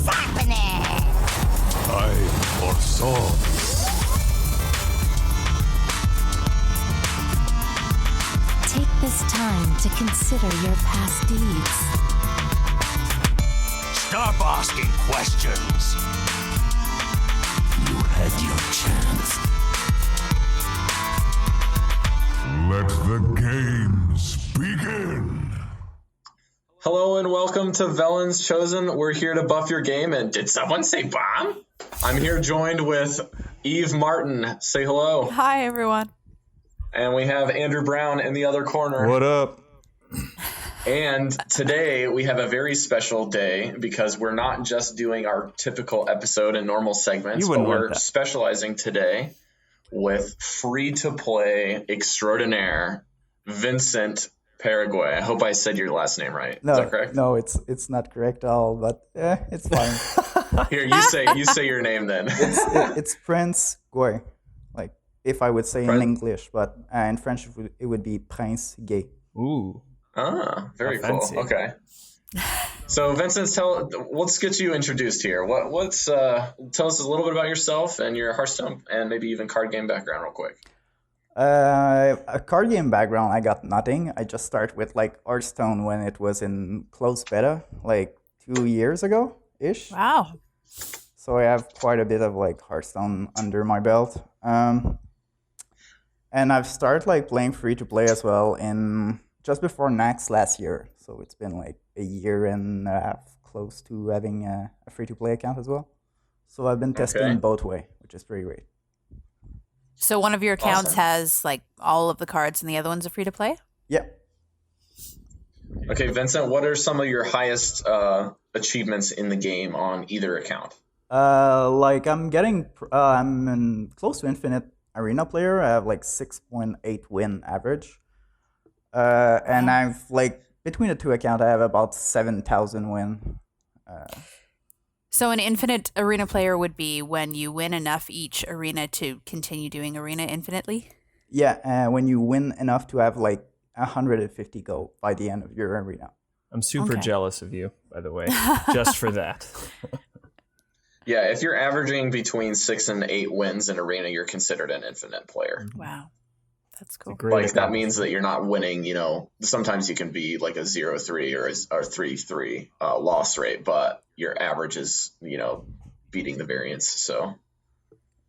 happening? Time for songs. Take this time to consider your past deeds. Stop asking questions. You had your chance. Let the games begin. Hello and welcome to Velen's Chosen. We're here to buff your game. And did someone say bomb? I'm here joined with Evemartyn. Say hello. Hi, everyone. And we have Andrew Brown in the other corner. What up? And today we have a very special day because we're not just doing our typical episode and normal segments, but we're specializing today with free-to-play extraordinaire Vincent Paraguay. I hope I said your last name right. No, is that correct? No, it's not correct at all, but it's fine. Here, you say your name then. It's Prince Goy, like if I would say in English, but in French it would be Prince Gay. Ooh. Ah, very cool. Fancy. Okay. So Vincent, let's get you introduced here. What's tell us a little bit about yourself and your Hearthstone and maybe even card game background real quick. A card game background, I got nothing. I just started with like Hearthstone when it was in closed beta, like 2 years ago ish. Wow. So I have quite a bit of like Hearthstone under my belt. And I've started like playing free to play as well in just before NAX last year. So it's been like a year and a half close to having a free to play account as well. So I've been testing both way, which is pretty great. So one of your accounts has like all of the cards and the other one's are free to play? Yeah. Okay, Vincent, what are some of your highest achievements in the game on either account? Like I'm in close to infinite arena player. I have like 6.8 win average. And I've like between the two accounts, I have about 7,000 win. So an infinite arena player would be when you win enough each arena to continue doing arena infinitely? Yeah, when you win enough to have like 150 gold by the end of your arena. I'm super jealous of you, by the way, just for that. Yeah, if you're averaging between 6 and 8 wins in arena, you're considered an infinite player. Wow. That's cool. Like that means that you're not winning, sometimes you can be like a 0-3 or 3-3 loss rate, but your average is, beating the variance. So,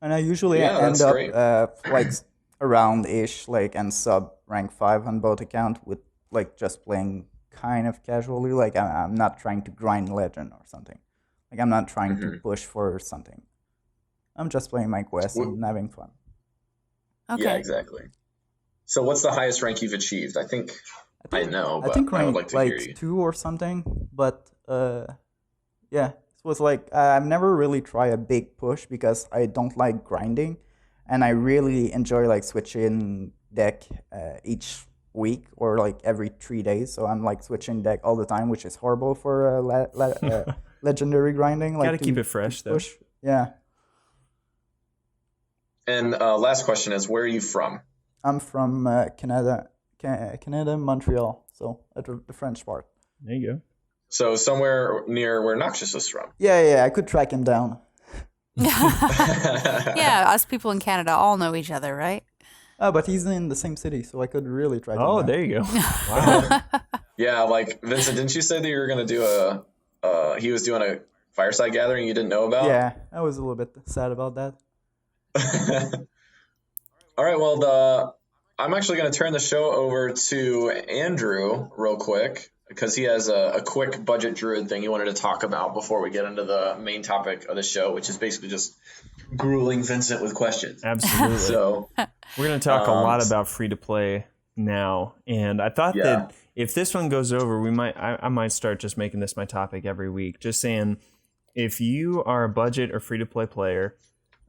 and I usually end up like around ish, like and sub rank 5 on both accounts with like just playing kind of casually. Like I'm not trying to grind legend or something. Like I'm not trying to push for something. I'm just playing my quest and having fun. Okay. Yeah, exactly. So what's the highest rank you've achieved? I think I know, but I would like to hear you. 2 or something. But yeah, it was like I've never really tried a big push because I don't like grinding, and I really enjoy like switching deck each week or like every 3 days. So I'm like switching deck all the time, which is horrible for legendary grinding. Like gotta keep it fresh though. Push. Yeah. And last question is, where are you from? I'm from Canada, Montreal, so at the French part. There you go. So somewhere near where Noxious is from. Yeah, I could track him down. Yeah, us people in Canada all know each other, right? But he's in the same city, so I could really track him down. Oh, there you go. Wow. Yeah, like Vincent, didn't you say that you were going to do he was doing a fireside gathering you didn't know about? Yeah, I was a little bit sad about that. All right, well, I'm actually going to turn the show over to Andrew real quick because he has a quick budget druid thing he wanted to talk about before we get into the main topic of the show, which is basically just grueling Vincent with questions. Absolutely. So we're going to talk a lot about free-to-play now, and I thought that if this one goes over, I might start just making this my topic every week, just saying if you are a budget or free-to-play player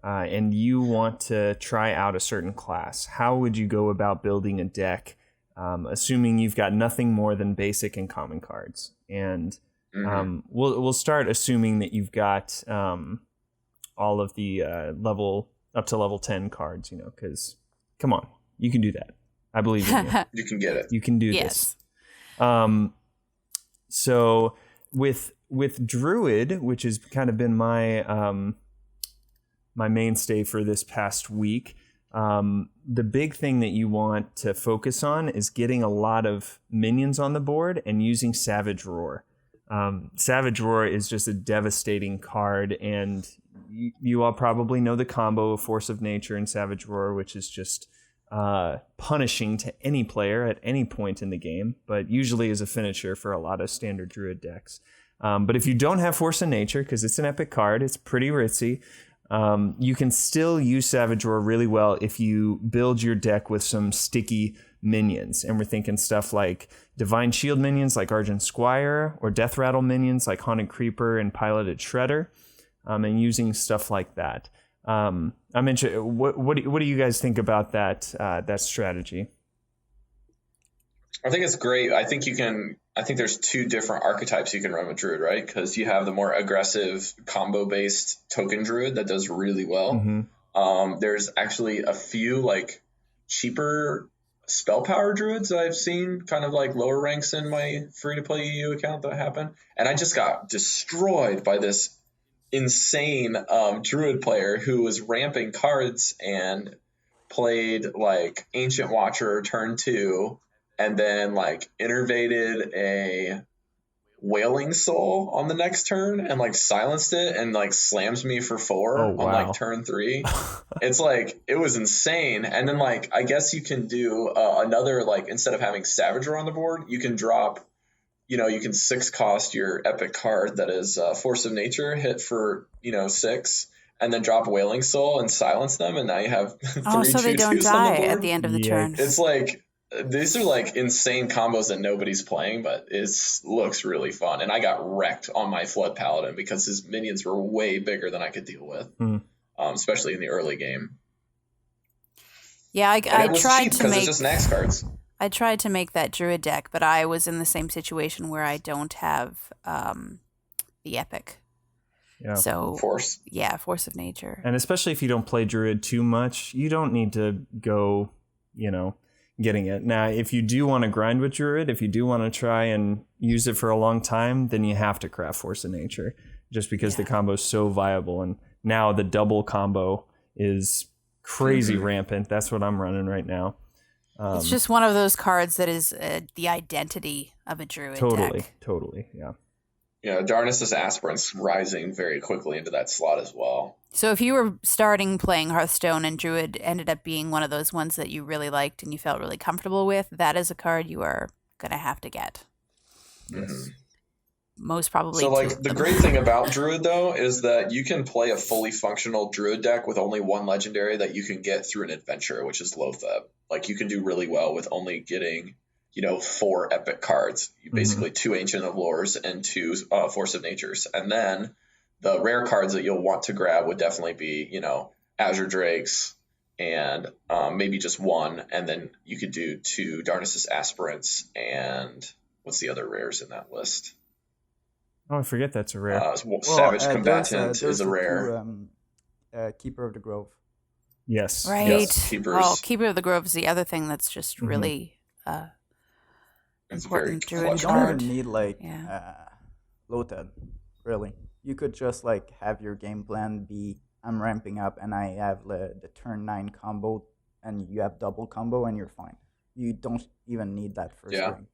and you want to try out a certain class, how would you go about building a deck, assuming you've got nothing more than basic and common cards? And we'll start assuming that you've got all of the up to level 10 cards, because come on, you can do that. I believe in you. You can get it. You can do this. So with with Druid, which has kind of been my my mainstay for this past week, the big thing that you want to focus on is getting a lot of minions on the board and using Savage Roar. Savage Roar is just a devastating card, and you all probably know the combo of Force of Nature and Savage Roar, which is just punishing to any player at any point in the game, but usually is a finisher for a lot of standard Druid decks. But if you don't have Force of Nature, because it's an epic card, it's pretty ritzy, you can still use Savage Roar really well if you build your deck with some sticky minions. And we're thinking stuff like Divine Shield minions like Argent Squire, or Death Rattle minions like Haunted Creeper and Piloted Shredder, and using stuff like that. I'm interested. What do you guys think about that strategy? I think it's great. I think there's two different archetypes you can run with Druid, right? Because you have the more aggressive combo-based token Druid that does really well. Mm-hmm. There's actually a few like cheaper spell power Druids that I've seen, kind of like lower ranks in my free-to-play EU account that happen. And I just got destroyed by this insane Druid player who was ramping cards and played like Ancient Watcher turn 2, and then like innervated a Wailing Soul on the next turn and like silenced it and like slams me for 4 on like turn 3. It's like, it was insane. And then like, I guess you can do another, like, instead of having Savage Roar on the board, you can drop, you can 6 cost your epic card that is Force of Nature, hit for, 6, and then drop Wailing Soul and silence them. And now you have 3 so they don't die at the end of the turn. It's like, these are like insane combos that nobody's playing, but it looks really fun. And I got wrecked on my Flood Paladin because his minions were way bigger than I could deal with, especially in the early game. Yeah, I tried to make, it's just Nax cards. I tried to make that Druid deck, but I was in the same situation where I don't have the epic. Yeah. So Force. Yeah, Force of Nature. And especially if you don't play Druid too much, you don't need to go, getting it. Now, if you do want to grind with Druid, if you do want to try and use it for a long time, then you have to craft Force of Nature, just because the combo is so viable. And now the double combo is crazy rampant. That's what I'm running right now. It's just one of those cards that is the identity of a Druid deck. Totally, yeah. Darnassus Aspirant's rising very quickly into that slot as well. So if you were starting playing Hearthstone and Druid ended up being one of those ones that you really liked and you felt really comfortable with, that is a card you are going to have to get. Yes. Most probably. So like the great thing about Druid though is that you can play a fully functional Druid deck with only one legendary that you can get through an adventure, which is Loatheb. Like you can do really well with only getting 4 epic cards, basically 2 Ancient of Lores and 2 Force of Natures. And then the rare cards that you'll want to grab would definitely be, Azure Drakes and maybe just 1. And then you could do 2 Darnassus Aspirants and what's the other rares in that list? Oh, I forget that's a rare. Savage Combatant is a rare. Keeper of the Grove. Yes. Right. Yes, Keeper of the Grove is the other thing that's just really it's very important. You don't even need Loatheb, really. You could just like have your game plan be, I'm ramping up and I have the turn 9 combo and you have double combo and you're fine. You don't even need that first ring.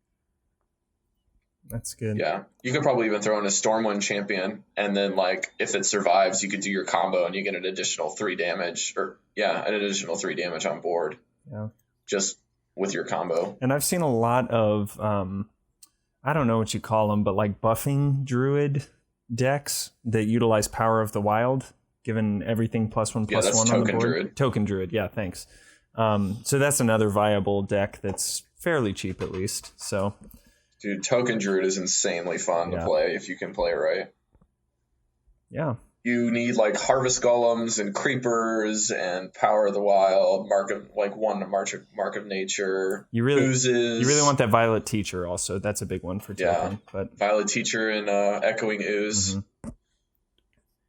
That's good. Yeah. You could probably even throw in a Stormwind Champion, and then like if it survives, you could do your combo and you get an additional 3 damage on board. Yeah. Just with your combo. And I've seen a lot of I don't know what you call them, but like buffing Druid decks that utilize Power of the Wild, given everything +1/+1 on the board. Druid. Token Druid, yeah, thanks. So that's another viable deck that's fairly cheap at least. So dude, Token Druid is insanely fun to play if you can play it right. Yeah. You need like Harvest Golems and Creepers and Power of the Wild, Mark of Nature, Oozes. You really want that Violet Teacher also. That's a big one for Token. But Violet Teacher and Echoing Ooze. Mm-hmm.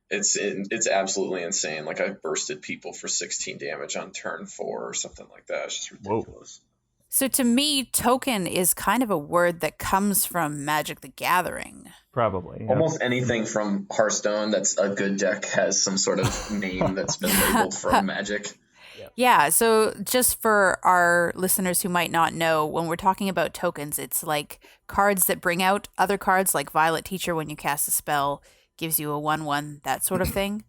It's absolutely insane. Like I bursted people for 16 damage on turn 4 or something like that. It's just ridiculous. Whoa. So to me, token is kind of a word that comes from Magic the Gathering. Probably. Yeah. Almost anything from Hearthstone that's a good deck has some sort of name that's been labeled from Magic. Yeah, so just for our listeners who might not know, when we're talking about tokens, it's like cards that bring out other cards, like Violet Teacher when you cast a spell, gives you a 1/1, that sort of thing.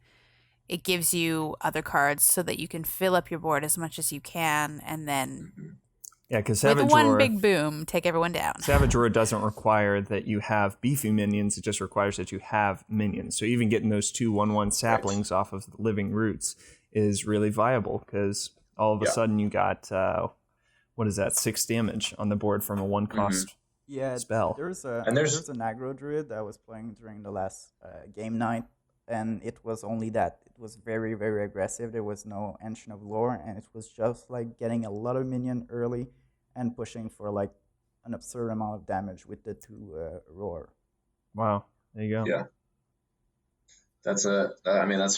It gives you other cards so that you can fill up your board as much as you can, and then because with one big boom, take everyone down. Savage Roar doesn't require that you have beefy minions. It just requires that you have minions. So even getting those 2 1/1 saplings off of the living roots is really viable, because all of a sudden you got, 6 damage on the board from a 1-cost spell. There's an aggro druid that I was playing during the last game night, and it was only that. It was very, very aggressive. There was no Ancient of Lore, and it was just like getting a lot of minion early and pushing for like an absurd amount of damage with the 2 roar. Wow, there you go. Yeah, that's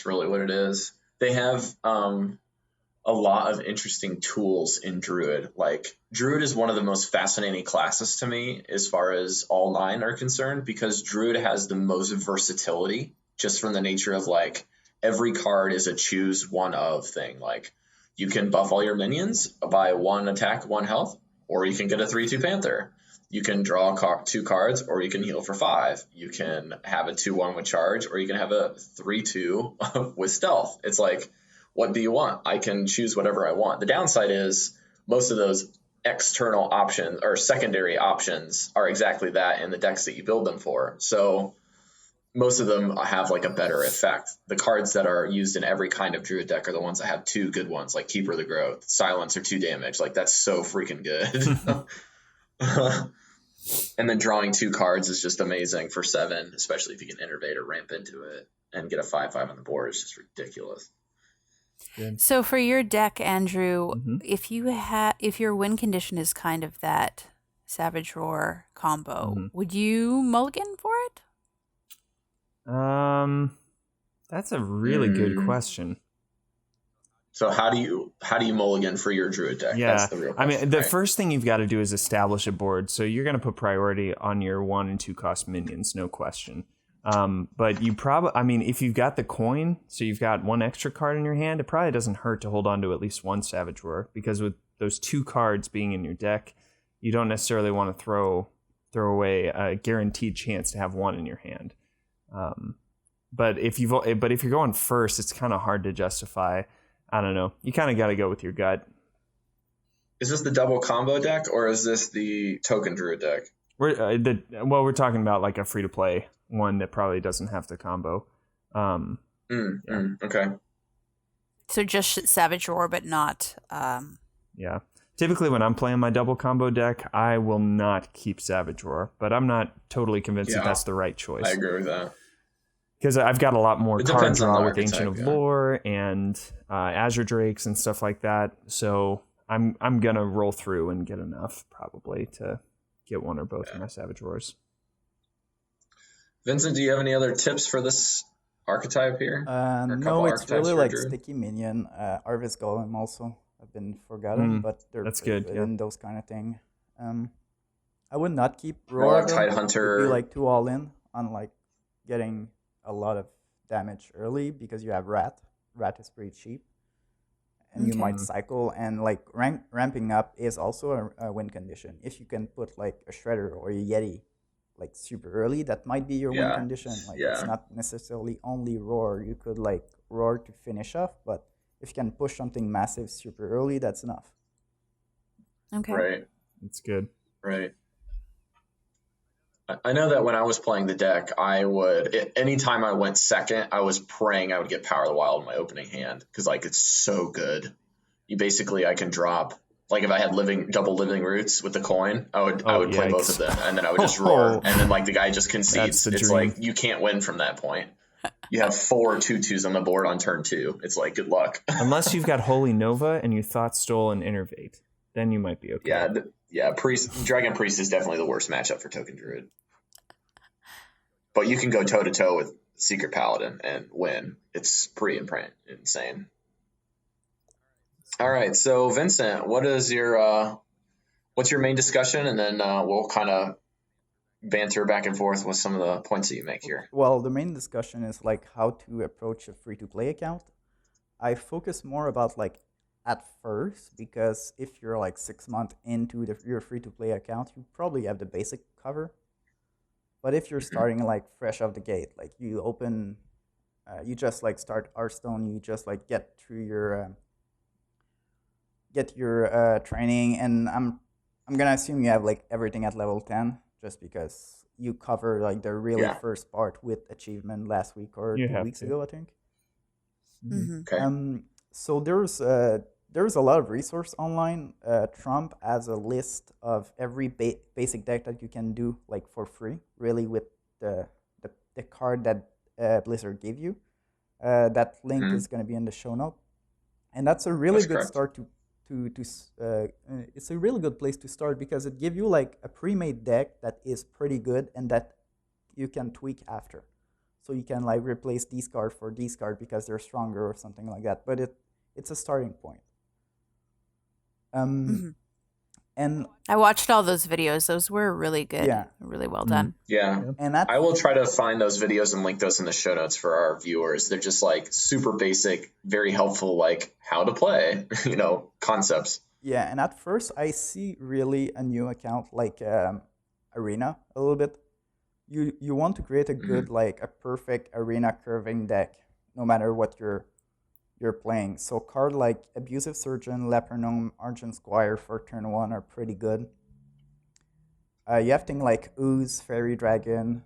really what it is. They have a lot of interesting tools in Druid. Like, Druid is one of the most fascinating classes to me as far as all 9 are concerned, because Druid has the most versatility just from the nature of, like, every card is a choose one of thing. Like, you can buff all your minions by 1 attack, 1 health, or you can get a 3/2 Panther. You can draw 2 cards, or you can heal for 5. You can have a 2/1 with charge, or you can have a 3/2 with stealth. It's like, what do you want? I can choose whatever I want. The downside is most of those external options or secondary options are exactly that in the decks that you build them for. So most of them have like a better effect. The cards that are used in every kind of Druid deck are the ones that have 2 good ones, like Keeper of the Growth, Silence, or 2 damage. Like, that's so freaking good. And then drawing 2 cards is just amazing for 7, especially if you can innervate or ramp into it and get a 5/5 on the board. It's just ridiculous. So for your deck, Andrew, if your win condition is kind of that Savage Roar combo, would you mulligan for it? That's a really good question. So how do you mulligan for your Druid deck? Yeah, that's the real question, the first thing you've got to do is establish a board. So you're going to put priority on your 1 and 2 cost minions, no question. But you probably, if you've got the coin, so you've got 1 extra card in your hand, it probably doesn't hurt to hold on to at least 1 Savage Roar, because with those 2 cards being in your deck, you don't necessarily want to throw away a guaranteed chance to have 1 in your hand. But if you're going first, it's kind of hard to justify. I don't know. You kind of got to go with your gut. Is this the double combo deck, or is this the token Druid deck? We're talking about like a free to play one that probably doesn't have the combo. Okay. So just Savage Roar, but not. Yeah. Typically, when I'm playing my double combo deck, I will not keep Savage Roar, but I'm not totally convinced that that's the right choice. I agree with that. Because I've got a lot more card draw with Ancient of Lore and Azure Drakes and stuff like that. So I'm gonna roll through and get enough probably to get 1 or both of my Savage Roars. Vincent, do you have any other tips for this archetype here? No, it's really like Sticky Minion, Harvest Golem also. I've been forgotten, but they're good in those kind of thing. I would not keep Roar. Tide Hunter. It'd be like 2 all in on like getting a lot of damage early, because you have Rat. Rat is pretty cheap, and you might cycle, and like ramping up is also a win condition. If you can put like a Shredder or a Yeti like super early, that might be your win condition. Like it's not necessarily only Roar. You could like Roar to finish off, but if you can push something massive super early, that's enough. Okay. Right. That's good. Right. I know that when I was playing the deck, I would, anytime I went second, I was praying I would get Power of the Wild in my opening hand, because like it's so good. I can drop, like if I had double living roots with the coin, I would play both of them, and then I would just roar, and then like the guy just concedes. It's dream. Like you can't win from that point. You have 4 2/2s on the board on turn 2. It's like, good luck. Unless you've got Holy Nova and you Thought Stole and Innervate, then you might be okay. Yeah, Dragon Priest is definitely the worst matchup for Token Druid. But you can go toe-to-toe with Secret Paladin and win. It's pretty insane. All right, so Vincent, what is your what's your main discussion, and then we'll kind of banter back and forth with some of the points that you make here. Well, the main discussion is like how to approach a free-to-play account. I focus more about like at first, because if you're like 6 months into your free-to-play account, you probably have the basic cover. But if you're starting like fresh off the gate, like you open, you just like start Hearthstone, you just like get through your training, and I'm gonna assume you have like everything at level 10, just because you cover like the really first part with achievement last week or 2 weeks ago, I think. Okay. So there's a lot of resource online. Trump has a list of every basic deck that you can do like for free, really, with the card that Blizzard gave you. That link is going to be in the show note, and that's a really good start to it's a really good place to start, because it gives you like a pre-made deck that is pretty good and that you can tweak after. So you can like replace these cards for these cards because they're stronger or something like that. But it's a starting point. And I watched all those videos. Those were really good. Yeah. Really well done. Yeah. And I will try to find those videos and link those in the show notes for our viewers. They're just like super basic, very helpful, like how to play, concepts. Yeah. And at first I see really a new account like Arena a little bit. You want to create a good, like a perfect Arena curving deck, no matter what you're playing. So card like Abusive Surgeon, Leper Gnome, Argent Squire for turn 1 are pretty good. You have things like Ooze, Fairy Dragon,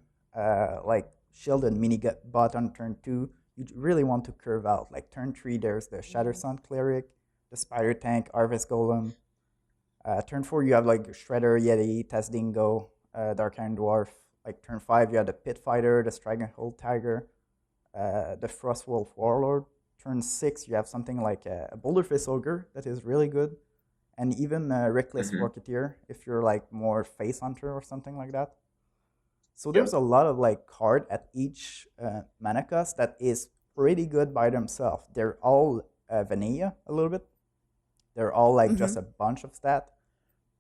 like Shield and Mini Bot on turn 2. You really want to curve out. Like turn 3, there's the Shatter Sun Cleric, the Spider Tank, Harvest Golem. Turn 4, you have like Shredder, Yeti, Tasdingo, Dark Iron Dwarf. Like turn 5, you have the Pit Fighter, the Stranglehold Tiger, the Frostwolf Warlord. Turn 6, you have something like a Boulderface Ogre that is really good, and even Reckless Rocketeer if you're like more Face Hunter or something like that. So there's a lot of like card at each mana cost that is pretty good by themselves. They're all vanilla a little bit. They're all like just a bunch of stat.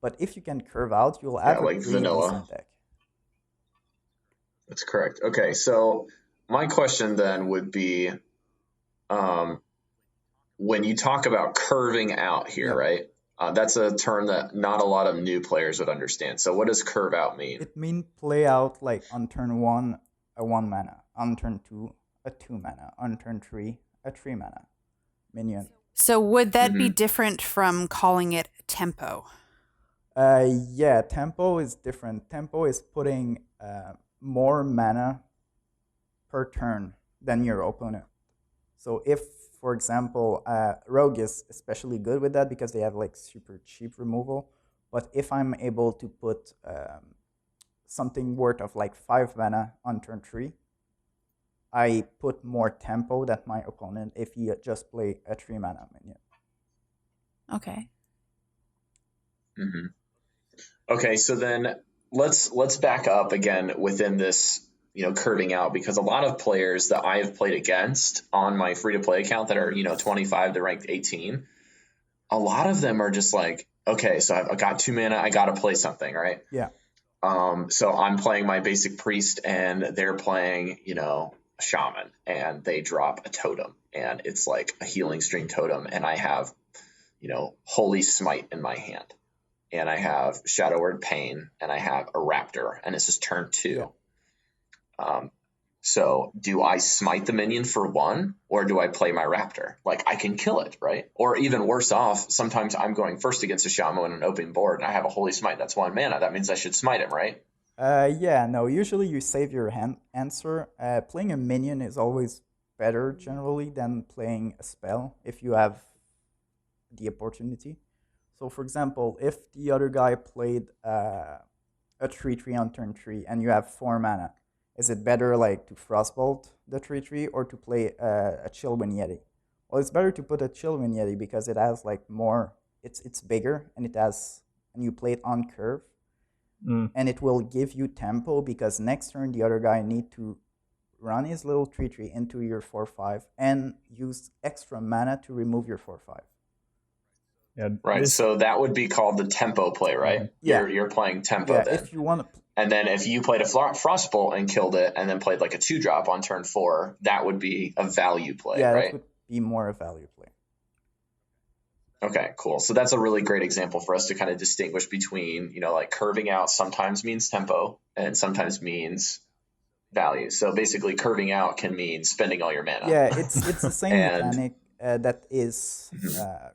But if you can curve out, you'll have a pretty decent deck. That's correct. Okay, so my question then would be, when you talk about curving out here, right? That's a term that not a lot of new players would understand. So what does curve out mean? It means play out like on turn 1, a 1 mana. On turn 2, a 2 mana. On turn 3, a 3 mana minion. So would that be different from calling it tempo? Yeah, tempo is different. Tempo is putting more mana per turn than your opponent. So if, for example, Rogue is especially good with that because they have like super cheap removal. But if I'm able to put something worth of like 5 mana on turn 3, I put more tempo than my opponent if he just play a 3 mana minion. Okay. Okay, so then let's back up again within this, curving out, because a lot of players that I have played against on my free-to-play account that are, 25 to ranked 18, a lot of them are just like, okay, so I've got 2 mana, I got to play something, right? Yeah. So I'm playing my basic priest and they're playing, a shaman, and they drop a totem, and it's like a healing stream totem, and I have, Holy Smite in my hand, and I have Shadow Word Pain, and I have a Raptor, and this is turn 2. Yeah. So do I smite the minion for 1, or do I play my Raptor? Like, I can kill it, right? Or even worse off, sometimes I'm going first against a shaman on an open board, and I have a Holy Smite. That's 1 mana. That means I should smite him, right? Yeah, no, usually you save your answer. Playing a minion is always better generally than playing a spell if you have the opportunity. So for example, if the other guy played a 3/3 on turn 3 and you have 4 mana, is it better like to Frostbolt the 3/3 or to play a Chillwind Yeti? Well, it's better to put a Chillwind Yeti because it has like more, it's bigger, and and you play it on curve. And it will give you tempo because next turn the other guy need to run his little 3/3 into your 4/5 and use extra mana to remove your 4/5. Yeah, right. So that would be called the tempo play, right? Yeah. You're playing tempo then. If you want to. And then if you played a Frostbolt and killed it and then played like a 2-drop on turn 4, that would be a value play, right? Yeah, that would be more a value play. Okay, cool. So that's a really great example for us to kind of distinguish between, like curving out sometimes means tempo and sometimes means value. So basically curving out can mean spending all your mana. Yeah, it's the same mechanic that is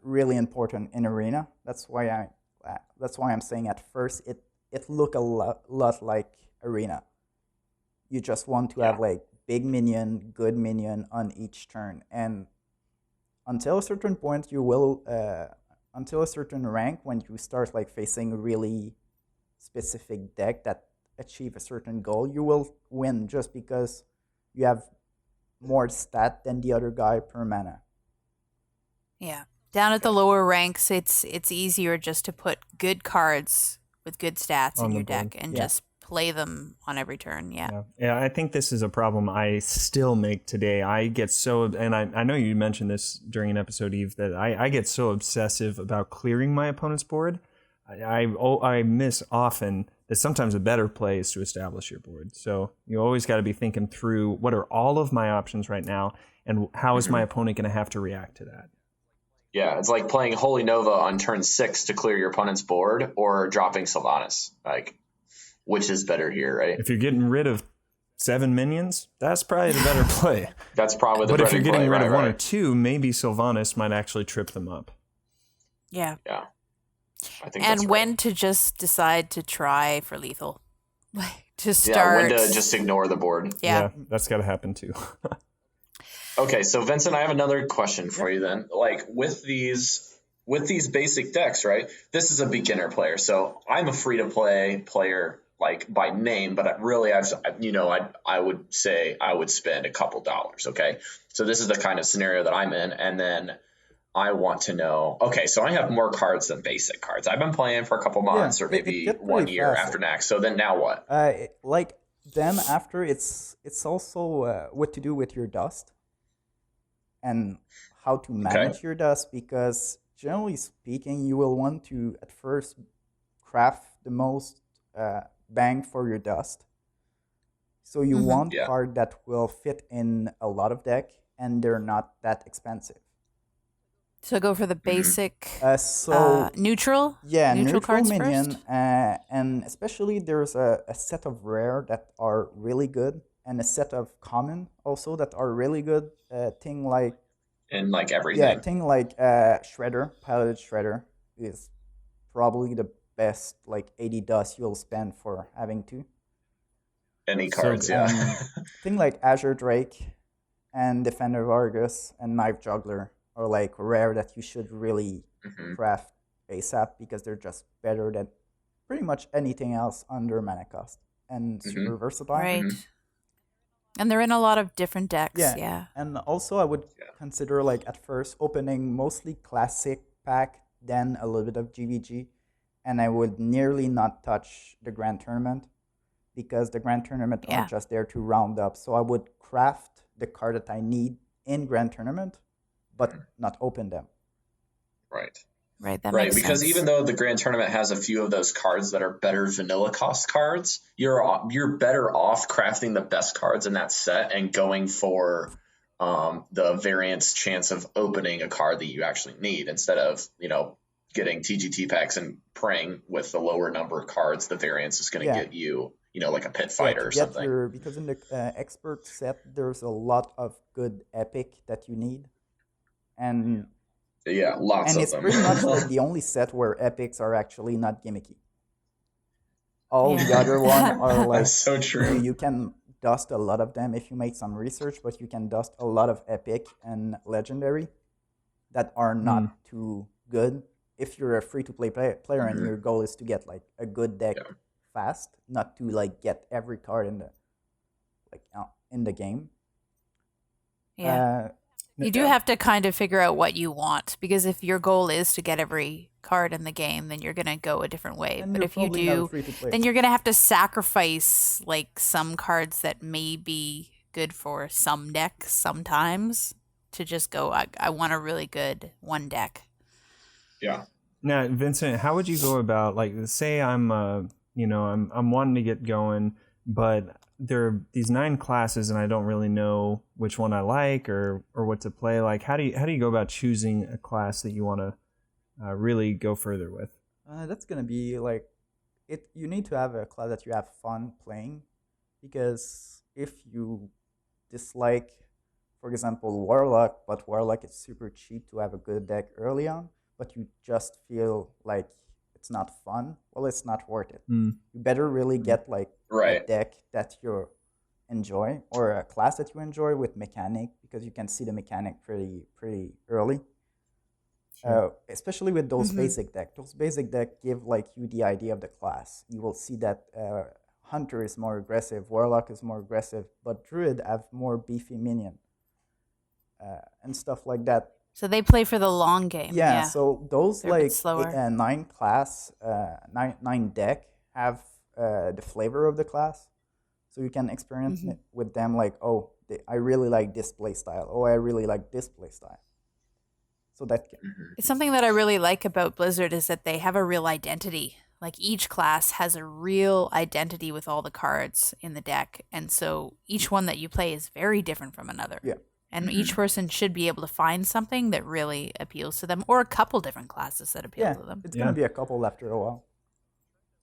really important in Arena. That's why I'm saying at first it look a lot like Arena. You just want to have like big minion, good minion on each turn, and until a certain point, you will until a certain rank, when you start like facing a really specific deck that achieve a certain goal, you will win just because you have more stat than the other guy per mana. Yeah. Down at the lower ranks, it's easier just to put good cards with good stats in your deck and just play them on every turn. Yeah, I think this is a problem I still make today. I get so, and I know you mentioned this during an episode, Eve, that I get so obsessive about clearing my opponent's board. I miss often that sometimes a better play is to establish your board. So you always got to be thinking through, what are all of my options right now, and how is my opponent going to have to react to that? Yeah, it's like playing Holy Nova on turn 6 to clear your opponent's board, or dropping Sylvanas. Like, which is better here, right? If you're getting rid of 7 minions, that's probably the better play. That's probably the better play. But if you're getting rid of 1 or 2, maybe Sylvanas might actually trip them up. Yeah. Yeah. I think and that's when right. to just decide to try for lethal. To start. Yeah, when to just ignore the board. Yeah, that's got to happen too. Okay, so Vincent, I have another question for you then. Like with these basic decks, right? This is a beginner player, so I'm a free-to-play player, like by name, but really, I would say I would spend a couple dollars. Okay, so this is the kind of scenario that I'm in, and then I want to know. Okay, so I have more cards than basic cards. I've been playing for a couple months, or maybe 1 year after next. So then now what? Then after it's also what to do with your dust and how to manage your dust, because generally speaking, you will want to at first craft the most bang for your dust. So you want card that will fit in a lot of deck, and they're not that expensive. So go for the basic neutral? Yeah, neutral cards minion. first? And especially there's a set of rare that are really good, and a set of common also that are really good. Thing like everything. Yeah, thing like Shredder, Piloted Shredder is probably the best 80 dust you'll spend for having 2. Any cards, Thing like Azure Drake and Defender of Argus and Knife Juggler are rare that you should really craft ASAP, because they're just better than pretty much anything else under mana cost and super versatile. Right. And they're in a lot of different decks. Yeah. And also I would consider at first opening mostly classic pack, then a little bit of GVG, and I would nearly not touch the Grand Tournament, because the Grand Tournament are just there to round up. So I would craft the card that I need in Grand Tournament, but not open them. Right. That makes because sense. even though the Grand Tournament has a few of those cards that are better vanilla cost cards, you're better off crafting the best cards in that set and going for the variance chance of opening a card that you actually need, instead of getting TGT packs and praying with the lower number of cards. The variance is going to get you like a pit fighter or something. Because in the expert set, there's a lot of good epic that you need. And lots of them. And it's pretty much the only set where epics are actually not gimmicky. All the other ones are That's so true. You can dust a lot of them if you make some research, but you can dust a lot of epic and legendary that are not too good. If you're a free-to-play player and your goal is to get a good deck fast, not to get every card in the game. Yeah. You do have to kind of figure out what you want, because if your goal is to get every card in the game, then you're going to go a different way. But if you do, then you're going to have to sacrifice some cards that may be good for some decks sometimes to just go, I want a really good one deck. Yeah. Now, Vincent, how would you go about, like, say I'm wanting to get going, but there are these 9 classes and I don't really know which one I like or what to play. Like, how do you go about choosing a class that you want to really go further with? That's gonna be like it. You need to have a class that you have fun playing, because if you dislike, for example, Warlock, but Warlock is super cheap to have a good deck early on, but you just feel like it's not fun, well, it's not worth it. You better really get like a deck that you enjoy, or a class that you enjoy with mechanic, because you can see the mechanic pretty early. Especially with those basic deck. Those basic deck give like you the idea of the class. You will see that Hunter is more aggressive, Warlock is more aggressive, but Druid have more beefy minion and stuff like that. So they play for the long game. Yeah. So those They're like 9 class, 9 deck have the flavor of the class. So you can experience it with them. Like, oh, I really like this play style. Oh, I really like this play style. So that it's something that I really like about Blizzard is that they have a real identity. Like each class has a real identity with all the cards in the deck, and so each one that you play is very different from another. Yeah. And each person should be able to find something that really appeals to them, or a couple different classes that appeal to them. It's gonna be a couple after a while.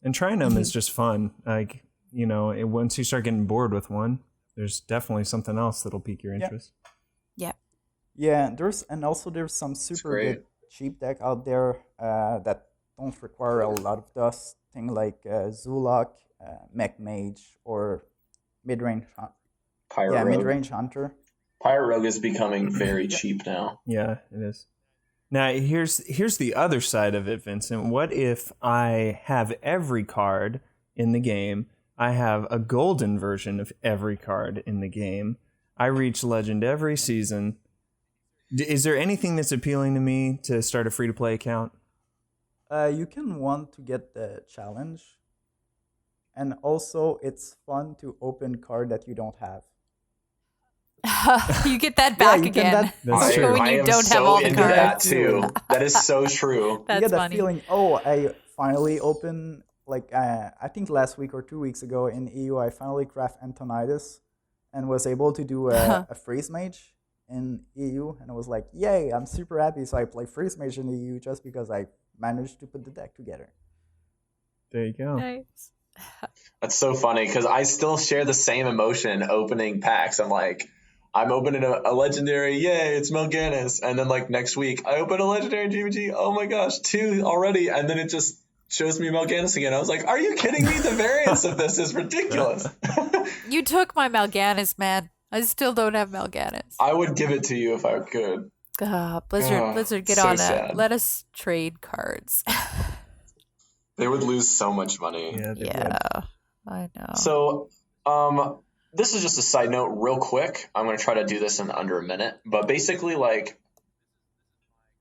And trying them is just fun. Like, once you start getting bored with one, there's definitely something else that'll pique your interest. Yeah. Yeah, there's some super good cheap deck out there that don't require a lot of dust. Thing like Zulok, Mech Mage, or mid-range mid-range Hunter. Pirate Rogue is becoming very cheap now. Yeah, it is. Now here's the other side of it, Vincent. What if I have every card in the game? I have a golden version of every card in the game. I reach legend every season. Is there anything that's appealing to me to start a free-to-play account? You can want to get the challenge. And also, it's fun to open card that you don't have. You get that back again. That's true. When you don't have all the cards. That too. That is so true. You get that feeling, I finally opened, like, I think last week or 2 weeks ago in EU, I finally craft Antonidas and was able to do a freeze mage in EU, and I was like, yay, I'm super happy. So I play freeze mage in EU just because I managed to put the deck together. There you go. Nice. That's so funny because I still share the same emotion opening packs. I'm opening a legendary, yay, it's Melganis. And then like next week, I open a legendary GVG, oh my gosh, 2 already. And then it just shows me Melganis again. I was like, are you kidding me? The variance of this is ridiculous. You took my Melganis, man. I still don't have Melganis. I would give it to you if I could. Blizzard, get so on sad. that. Let us trade cards. They would lose so much money. Yeah, I know. So, this is just a side note real quick. I'm going to try to do this in under a minute. But basically, like,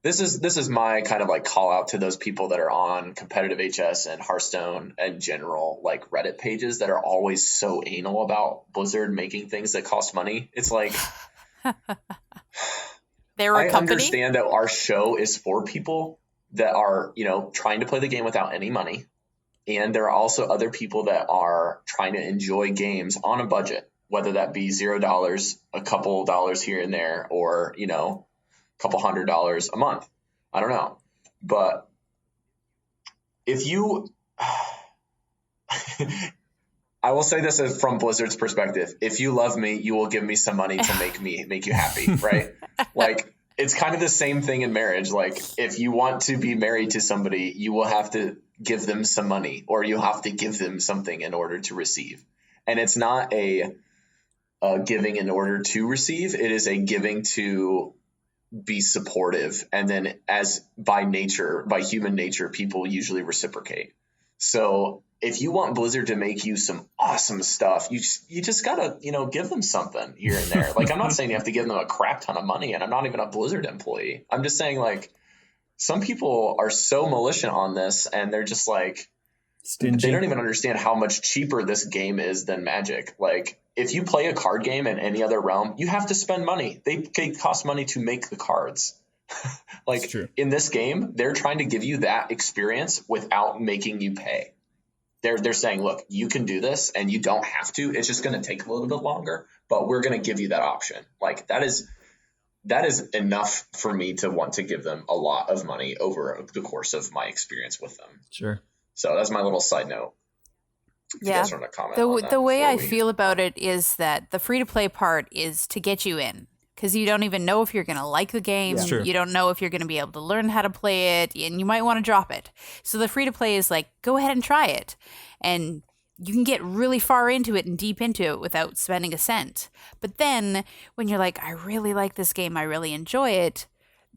this is my kind of like call out to those people that are on competitive HS and Hearthstone and general like Reddit pages that are always so anal about Blizzard making things that cost money. It's like they're a company. I understand that our show is for people that are, trying to play the game without any money. And there are also other people that are trying to enjoy games on a budget, whether that be $0, a couple dollars here and there, or, couple $100 a month. I don't know. But if you, I will say this from Blizzard's perspective. If you love me, you will give me some money to make you happy. Right. Like it's kind of the same thing in marriage. Like if you want to be married to somebody, you will have to give them some money, or you have to give them something in order to receive. And it's not a giving in order to receive. It is a giving to be supportive, and then as by human nature, people usually reciprocate. So if you want Blizzard to make you some awesome stuff, you just gotta give them something here and there. Like I'm not saying you have to give them a crap ton of money, and I'm not even a Blizzard employee. I'm just saying like some people are so malicious on this, and they're just like stingy. They don't even understand how much cheaper this game is than Magic. Like if you play a card game in any other realm, you have to spend money. They cost money to make the cards. Like in this game, they're trying to give you that experience without making you pay. They're saying, look, you can do this and you don't have to. It's just going to take a little bit longer, but we're going to give you that option. Like that is enough for me to want to give them a lot of money over the course of my experience with them. Sure. So that's my little side note. Yeah. The way I feel about it is that the free-to-play part is to get you in, because you don't even know if you're going to like the game. Yeah. You don't know if you're going to be able to learn how to play it, and you might want to drop it. So the free-to-play is like, go ahead and try it. And you can get really far into it and deep into it without spending a cent. But then when you're like, I really like this game, I really enjoy it,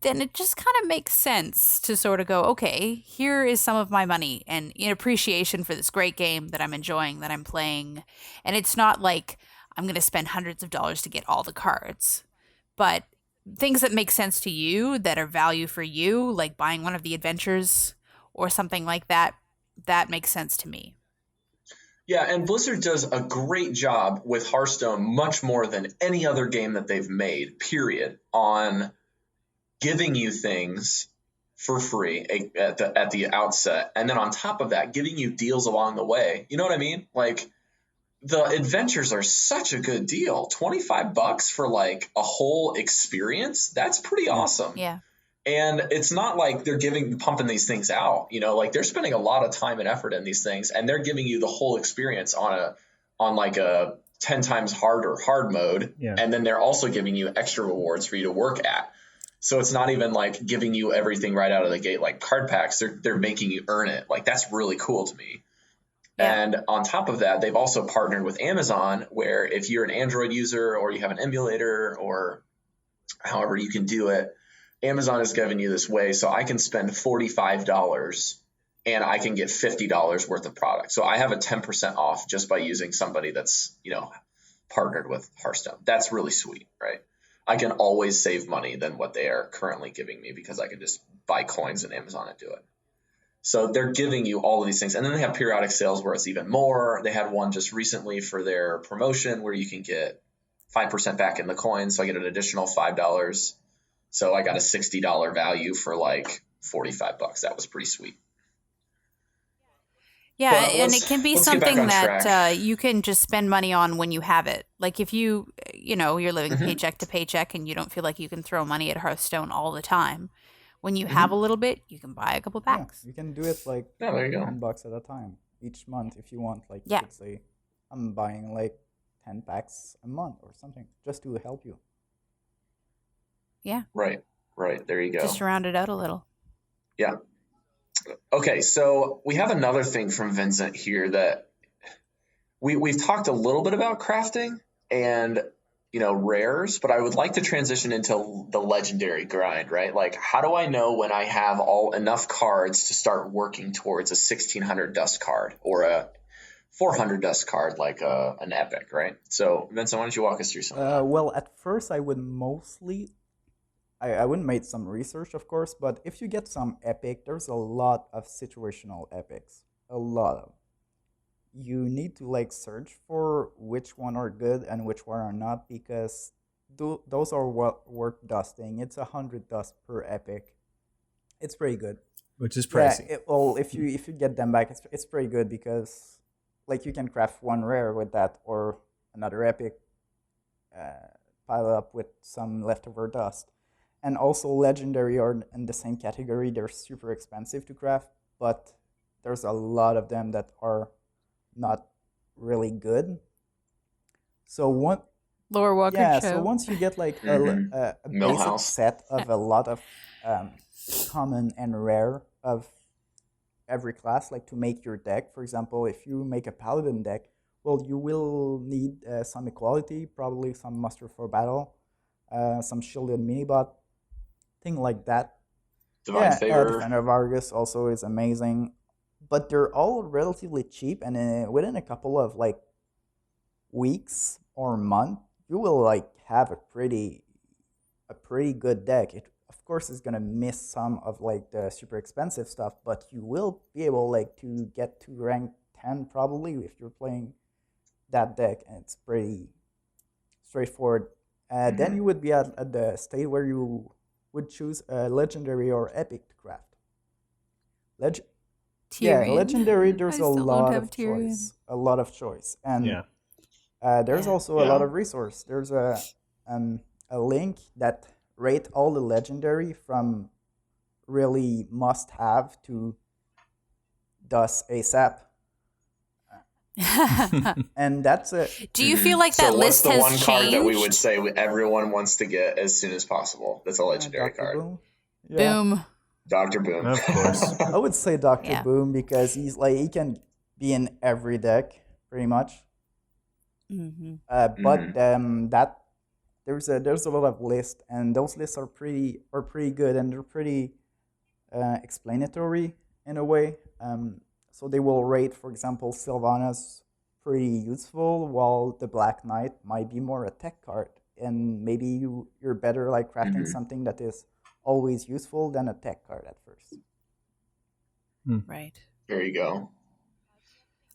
then it just kind of makes sense to sort of go, okay, here is some of my money and in appreciation for this great game that I'm enjoying, that I'm playing. And it's not like I'm going to spend hundreds of dollars to get all the cards, but things that make sense to you, that are value for you, like buying one of the adventures or something like that, that makes sense to me. Yeah, and Blizzard does a great job with Hearthstone, much more than any other game that they've made, period, on giving you things for free at the outset, and then on top of that, giving you deals along the way. You know what I mean? Like the adventures are such a good deal. $25 for like a whole experience. That's pretty awesome. Yeah. And it's not like they're pumping these things out, you know, like they're spending a lot of time and effort in these things, and they're giving you the whole experience on like a 10 times harder hard mode. Yeah. And then they're also giving you extra rewards for you to work at. So it's not even like giving you everything right out of the gate, like card packs. They're making you earn it. Like that's really cool to me. Yeah. And on top of that, they've also partnered with Amazon, where if you're an Android user or you have an emulator or however you can do it, Amazon has given you this way. So I can spend $45 and I can get $50 worth of product. So I have a 10% off just by using somebody that's, you know, partnered with Hearthstone. That's really sweet, right? I can always save money than what they are currently giving me because I can just buy coins in Amazon and do it. So they're giving you all of these things. And then they have periodic sales where it's even more. They had one just recently for their promotion where you can get 5% back in the coins. So I get an additional $5. So I got a $60 value for like $45. That was pretty sweet. Yeah, and it can be something that you can just spend money on when you have it. Like if you're living paycheck to paycheck and you don't feel like you can throw money at Hearthstone all the time. When you have a little bit, you can buy a couple packs. Yeah, you can do it like there you go. $10 at a time each month if you want. Like yeah. You could say, I'm buying like 10 packs a month or something just to help you. Yeah. Right. There you go. Just round it out a little. Yeah. Okay, so we have another thing from Vincent here that we've talked a little bit about crafting and, you know, rares, but I would like to transition into the legendary grind, right? Like, how do I know when I have enough cards to start working towards a 1600 dust card or a 400 dust card like an epic, right? So, Vincent, why don't you walk us through some of that? Well, at first I would mostly... I wouldn't make some research, of course, but if you get some epic, there's a lot of situational epics. A lot of. You need to like search for which one are good and which one are not, because those are worth dusting. It's 100 dust per epic. It's pretty good. Which is pricey. Yeah, if you get them back, it's pretty good because like you can craft one rare with that or another epic, pile up with some leftover dust. And also legendary are in the same category. They're super expensive to craft, but there's a lot of them that are not really good. So Lower Walker yeah, Show. so once you get like a basic set of a lot of common and rare of every class, like to make your deck. For example, if you make a paladin deck, well, you will need some equality, probably some muster for battle, some shielded minibot, thing like that. Divine Favor. Defender of Argus also is amazing, but they're all relatively cheap, and within a couple of like weeks or month, you will like have a pretty good deck. It of course is gonna miss some of like the super expensive stuff, but you will be able like to get to rank 10 probably if you're playing that deck, and it's pretty straightforward. Then you would be at the state where you would choose a legendary or epic to craft. Tyrion. Legendary. There's I a still don't lot have of Tyrion. choice. A lot of choice, and there's Yeah. also a lot of resource. There's a link that rate all the legendary from really must have to thus ASAP. And that's it. Do you feel like that so list what's the has one changed? card that we would say everyone wants to get as soon as possible? That's a legendary Dr. card. Boom. Yeah. Boom. Dr. Boom. Of course. I would say Dr. Yeah. Boom because he's like he can be in every deck pretty much. Mm-hmm. But that there's a lot of lists, and those lists are pretty good, and they're pretty explanatory in a way. So they will rate, for example, Sylvanas pretty useful, while the Black Knight might be more a tech card, and maybe you're better like crafting something that is always useful than a tech card at first. Right. There you go.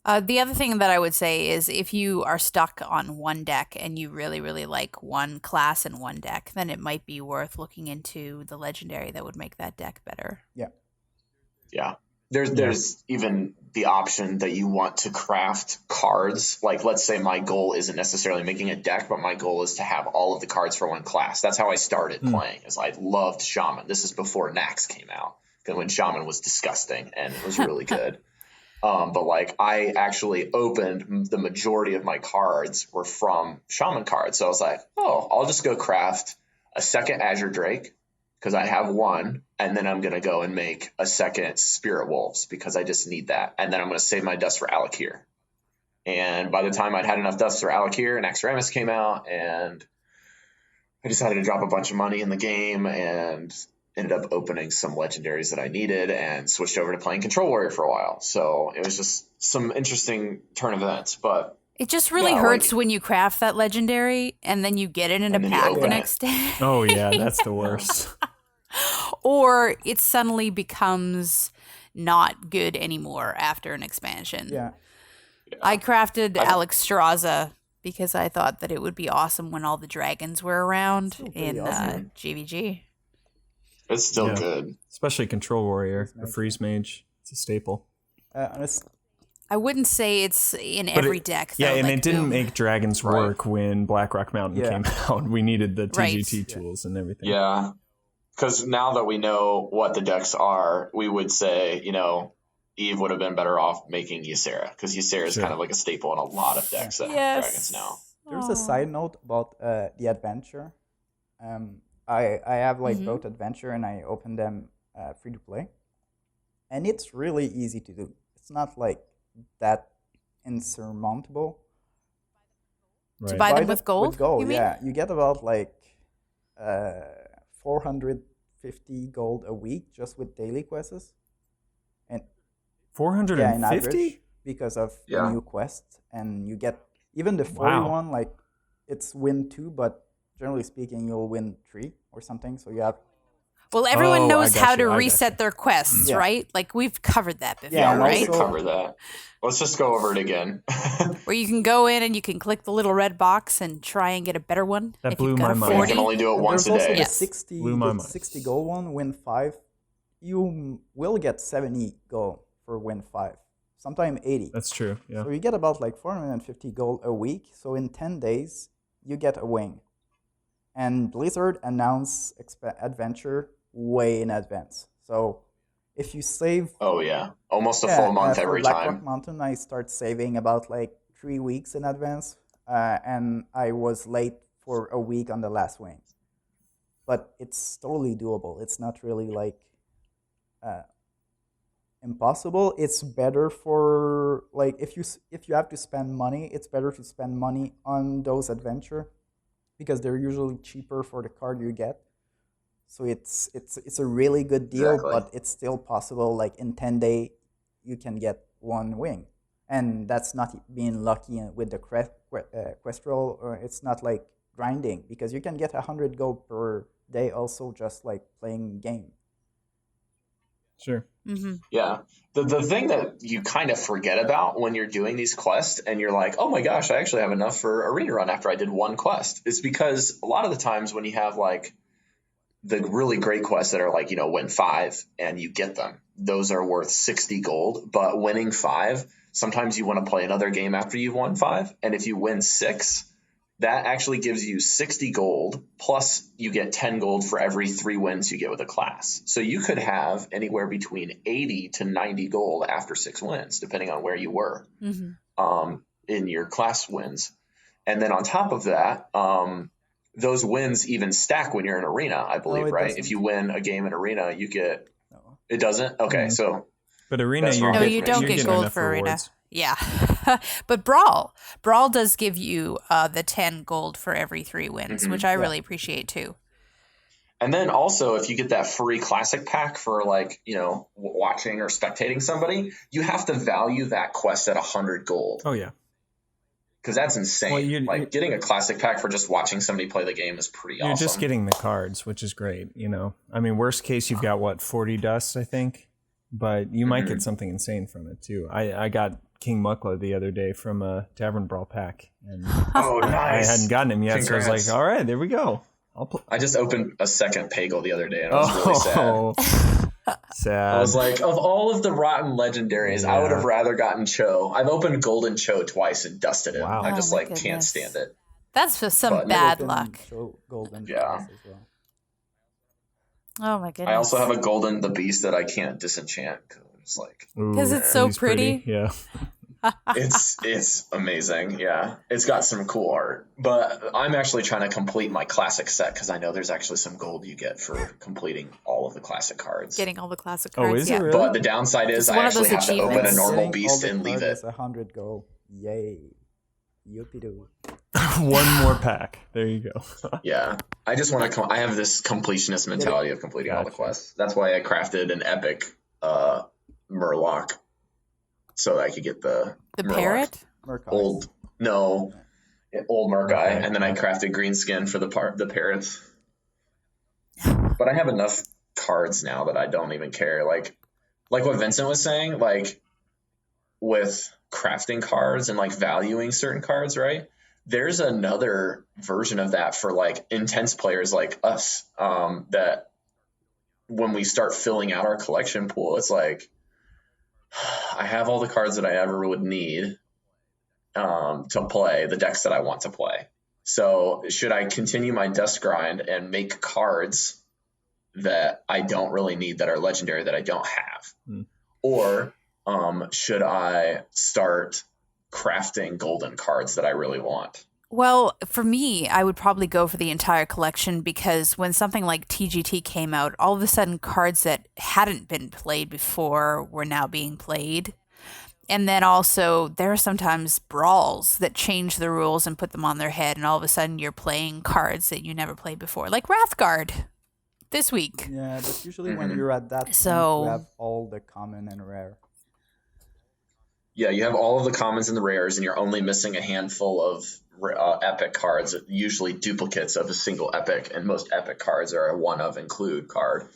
The other thing that I would say is if you are stuck on one deck and you really, really like one class in one deck, then it might be worth looking into the legendary that would make that deck better. Yeah. There's even the option that you want to craft cards. Like, let's say my goal isn't necessarily making a deck, but my goal is to have all of the cards for one class. That's how I started playing, is I loved Shaman. This is before Nax came out, because when Shaman was disgusting and it was really good. But like I actually opened the majority of my cards were from Shaman cards. So I was like, I'll just go craft a second Azure Drake because I have one. And then I'm going to go and make a second Spirit Wolves because I just need that. And then I'm going to save my dust for Alakir. And by the time I'd had enough dust for Alakir, Naxxramas came out, and I decided to drop a bunch of money in the game and ended up opening some legendaries that I needed and switched over to playing Control Warrior for a while. So it was just some interesting turn of events. But it just really hurts when you craft that legendary and then you get it in a pack the next day. Oh, yeah, that's the worst. Or it suddenly becomes not good anymore after an expansion. Yeah. I crafted Alexstrasza because I thought that it would be awesome when all the dragons were around in GVG. It's still good. Especially Control Warrior, the Freeze Mage. It's a staple. I wouldn't say it's in every deck. Though, and it didn't make dragons work when Blackrock Mountain came out. We needed the TGT tools and everything. Yeah. Because now that we know what the decks are, we would say, Eve would have been better off making Ysera, because Ysera is kind of like a staple in a lot of decks that have dragons now. There's a side note about the adventure. I have both adventure and I open them free to play, and it's really easy to do. It's not like that insurmountable. To buy them with gold? With gold, you mean? yeah. You get about 450 gold a week just with daily quests. And 450? in average, because of the new quests. And you get even the 41, it's win 2, but generally speaking, you'll win 3 or something. So you have. Well, everyone knows how to reset their quests, right? Like we've covered that before, right? Let's cover that. Let's just go over it again. Where you can go in and you can click the little red box and try and get a better one. That blew my mind. You can only do it once a day. There's also the 60 gold one, win 5. You will get 70 gold for win 5. Sometimes 80. That's true, yeah. So you get about 450 gold a week. So in 10 days, you get a wing. And Blizzard announced adventure way in advance. So if you save... Oh, yeah. Almost a full month every time. Blackrock Mountain, I start saving about 3 weeks in advance. And I was late for a week on the last wing. But it's totally doable. It's not really impossible. It's better for if you have to spend money, it's better to spend money on those adventure because they're usually cheaper for the card you get. So it's a really good deal, but it's still possible. In 10 days, you can get one wing, and that's not being lucky with the quest roll. Or it's not grinding because you can get 100 gold per day also just playing game. Sure. Mm-hmm. Yeah. The thing that you kind of forget about when you're doing these quests and you're like, oh my gosh, I actually have enough for arena run after I did one quest, is because a lot of the times when you have the really great quests that are like, win 5 and you get them. Those are worth 60 gold, but winning 5, sometimes you want to play another game after you've won 5. And if you win 6, that actually gives you 60 gold, plus you get 10 gold for every 3 wins you get with a class. So you could have anywhere between 80 to 90 gold after 6 wins, depending on where you were in your class wins. And then on top of that, those wins even stack when you're in arena, I believe, right? Doesn't. If you win a game in arena, you get... No. It doesn't? Okay, so... But arena, you don't get gold for arena. Yeah. But Brawl does give you the 10 gold for every 3 wins, which I really appreciate too. And then also, if you get that free classic pack for watching or spectating somebody, you have to value that quest at 100 gold. Oh, yeah. Because that's insane. Well, getting a classic pack for just watching somebody play the game is pretty awesome. You're just getting the cards, which is great. I mean, worst case, you've got 40 dusts, I think, but you might get something insane from it too. I got King Mukla the other day from a Tavern Brawl pack, and nice. I hadn't gotten him yet. Congrats. So I was like, all right, there we go. I just opened a second Pagel the other day, and I was really sad. Sad. I was like, of all of the rotten legendaries, I would have rather gotten Cho. I've opened Golden Cho twice and dusted it. Wow. I just can't stand it. That's just some bad luck. Golden yeah. As well. Oh my goodness. I also have a Golden the Beast that I can't disenchant because it's so pretty. Yeah. It's amazing. Yeah, it's got some cool art, but I'm actually trying to complete my classic set because I know there's actually some gold you get for completing all of the classic cards. Getting all the classic cards. Oh, is it really? But the downside is I actually have to open a normal beast and leave it. 100 gold. Yay. Yoopidoo. One more pack. There you go. Yeah, I just want to. I have this completionist mentality of completing all the quests. That's why I crafted an epic Murloc. So that I could get the parrot? Old Murkai, and then I crafted green skin for the parrots. But I have enough cards now that I don't even care. Like what Vincent was saying, with crafting cards and valuing certain cards, right? There's another version of that for intense players like us, that when we start filling out our collection pool, it's I have all the cards that I ever would need to play the decks that I want to play. So should I continue my dust grind and make cards that I don't really need that are legendary that I don't have? Or should I start crafting golden cards that I really want? Well, for me, I would probably go for the entire collection because when something like TGT came out, all of a sudden cards that hadn't been played before were now being played. And then also there are sometimes brawls that change the rules and put them on their head, and all of a sudden you're playing cards that you never played before, like Wrathguard this week. Yeah, but usually when you're at that point, you have all the common and rare. Yeah, you have all of the commons and the rares, and you're only missing a handful of epic cards, usually duplicates of a single epic, and most epic cards are a one of include card.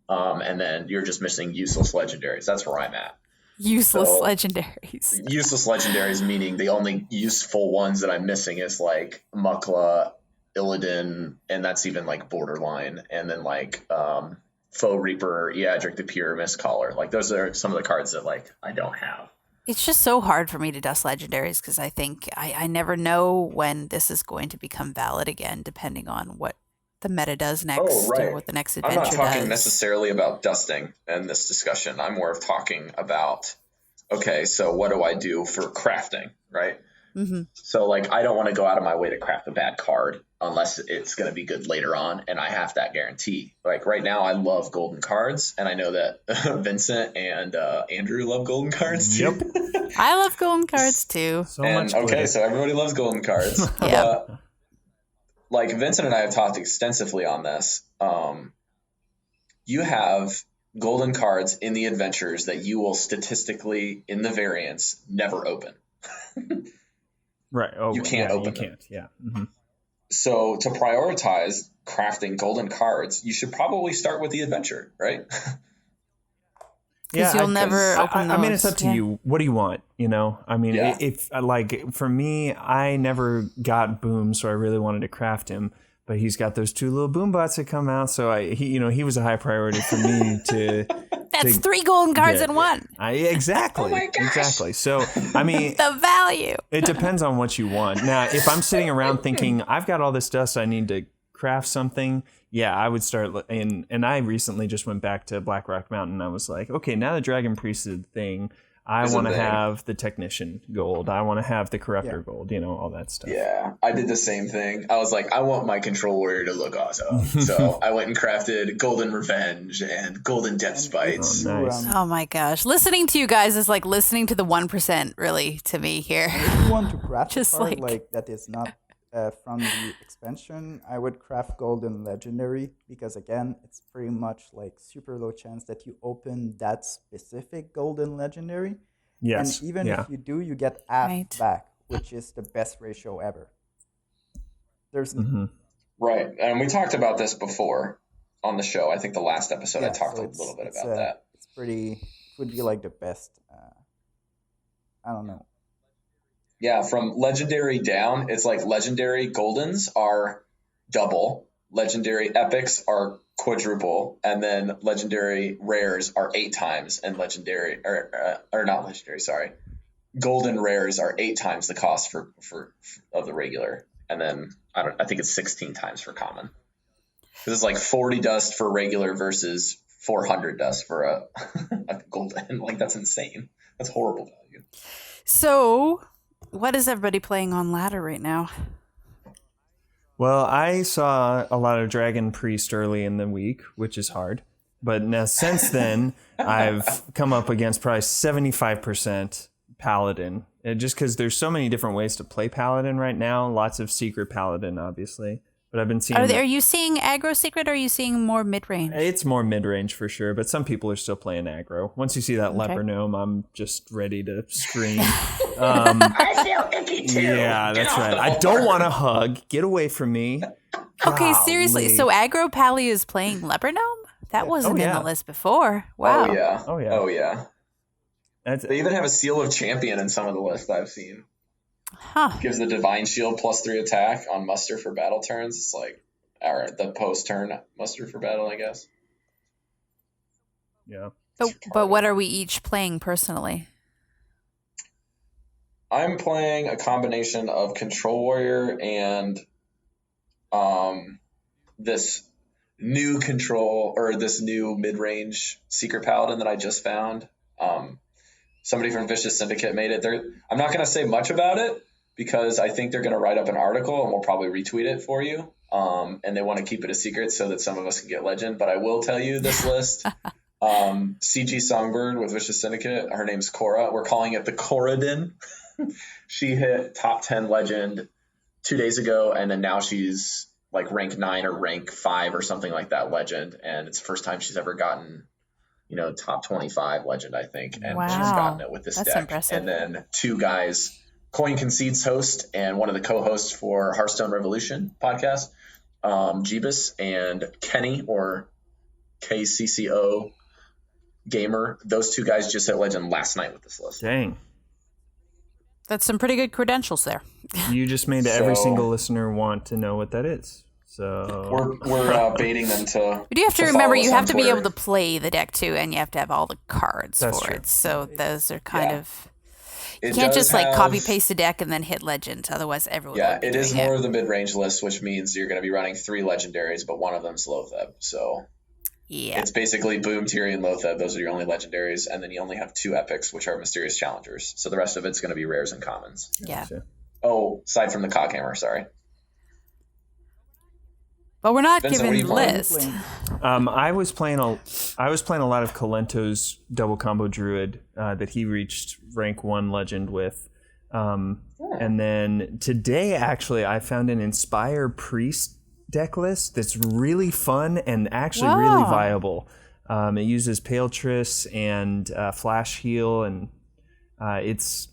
And then you're just missing useless legendaries. That's where I'm at. Useless legendaries. Useless legendaries, meaning the only useful ones that I'm missing is Mukla, Illidan, and that's even borderline, and then Foe Reaper, Eadric the Pure, Mistcaller. Those are some of the cards that I don't have. It's just so hard for me to dust legendaries because I think I never know when this is going to become valid again, depending on what the meta does next or what the next adventure does. I'm not talking necessarily about dusting in this discussion. I'm more of talking about, okay, so what do I do for crafting, right? Mm-hmm. So I don't want to go out of my way to craft a bad card unless it's going to be good later on, and I have that guarantee. Right now, I love golden cards, and I know that Vincent and Andrew love golden cards too. Yep. I love golden cards too. So much. Okay, so everybody loves golden cards. Yeah. Vincent and I have talked extensively on this. You have golden cards in the adventures that you will statistically, in the variants, never open. Right. Oh, you can't open them. Yeah. Mm-hmm. So to prioritize crafting golden cards, you should probably start with the adventure, right? Because you'll never open those. I mean, it's up to you. What do you want? I mean, if for me, I never got Boom, so I really wanted to craft him. but he's got those 2 little boombots that come out. So he was a high priority for me to. That's 3 golden cards in one. Exactly. Oh my gosh. Exactly. So, I mean, the value. It depends on what you want. Now, if I'm sitting around thinking I've got all this dust, I need to craft something. Yeah, I would start. And I recently just went back to Black Rock Mountain. I was like, okay, now the Dragon Priest is the thing. I want to have the Technician gold. I want to have the Corruptor gold, all that stuff. Yeah, I did the same thing. I was like, I want my Control Warrior to look awesome. So I went and crafted Golden Revenge and Golden Death Spites. Oh, nice. Oh my gosh. Listening to you guys is like listening to the 1% really to me here. If you want to craft Just a card like that is not from the expansion, I would craft Golden Legendary because again, it's pretty much like super low chance that you open that specific Golden Legendary. Yes. And even if you do, you get half back, which is the best ratio ever. There's right, and we talked about this before on the show. I think the last episode I talked a little bit about that. It's pretty. It would be like the best. I don't know. Yeah, from Legendary down, it's like Legendary Goldens are double, Legendary Epics are quadruple, and then Legendary Rares are 8 times, and Legendary or not Legendary, sorry, Golden Rares are 8 times the cost for of the regular, and then I think it's 16 times for common. This is like 40 dust for regular versus 400 dust for a golden. Like that's insane. That's horrible value. So. What is everybody playing on ladder right now? Well, I saw a lot of Dragon Priest early in the week, which is hard. But now since then, I've come up against probably 75% Paladin. Just because there's so many different ways to play Paladin right now. Lots of Secret Paladin, obviously. But I've been seeing... Are you seeing aggro secret or are you seeing more mid-range? It's more mid-range for sure, but some people are still playing aggro. Once you see that leper gnome, I'm just ready to scream. I feel icky too. Yeah, that's right. I don't want to hug. Get away from me. Okay, seriously. So aggro Pally is playing leper gnome? That wasn't in the list before. Wow. Oh yeah. They even have a Seal of Champion in some of the lists I've seen. Huh. Gives the Divine Shield +3 attack on muster for battle turns. It's like, or the post-turn muster for battle, I guess. Yeah. But what are we each playing personally? I'm playing a combination of Control Warrior and this new mid-range Secret Paladin that I just found. Somebody from Vicious Syndicate made it. I'm not going to say much about it because I think they're going to write up an article and we'll probably retweet it for you. And they want to keep it a secret so that some of us can get legend. But I will tell you this list. CG Songbird with Vicious Syndicate. Her name's Cora. We're calling it the Coradin. She hit top 10 legend 2 days ago. And then now she's like rank 9 or rank 5 or something like that legend. And it's the first time she's ever gotten top 25 legend, I think. And she's gotten it with this deck. Impressive. And then 2 guys, Coin Concedes host and one of the co-hosts for Hearthstone Revolution podcast, Jeebus and Kenny or KCCO Gamer. Those 2 guys just hit legend last night with this list. Dang. That's some pretty good credentials there. You just made every single listener want to know what that is. So we're baiting them to. But you have to remember, you have to be able to play the deck too, and you have to have all the cards for it. So those are kind of. You can't just copy paste a deck and then hit legend. Otherwise, everyone. Yeah, it is more of the mid range list, which means you're going to be running 3 legendaries, but one of them's Lotheb. So it's basically Boom, Tyrion, Lotheb. Those are your only legendaries, and then you only have 2 epics, which are mysterious challengers. So the rest of it's going to be rares and commons. Yeah. Oh, aside from the Cockhammer, sorry. But we're not giving the list. I was playing a lot of Colento's double combo druid that he reached rank 1 legend with. And then today, actually, I found an Inspire Priest deck list that's really fun and actually really viable. It uses Pale Triss and Flash Heal, and it's.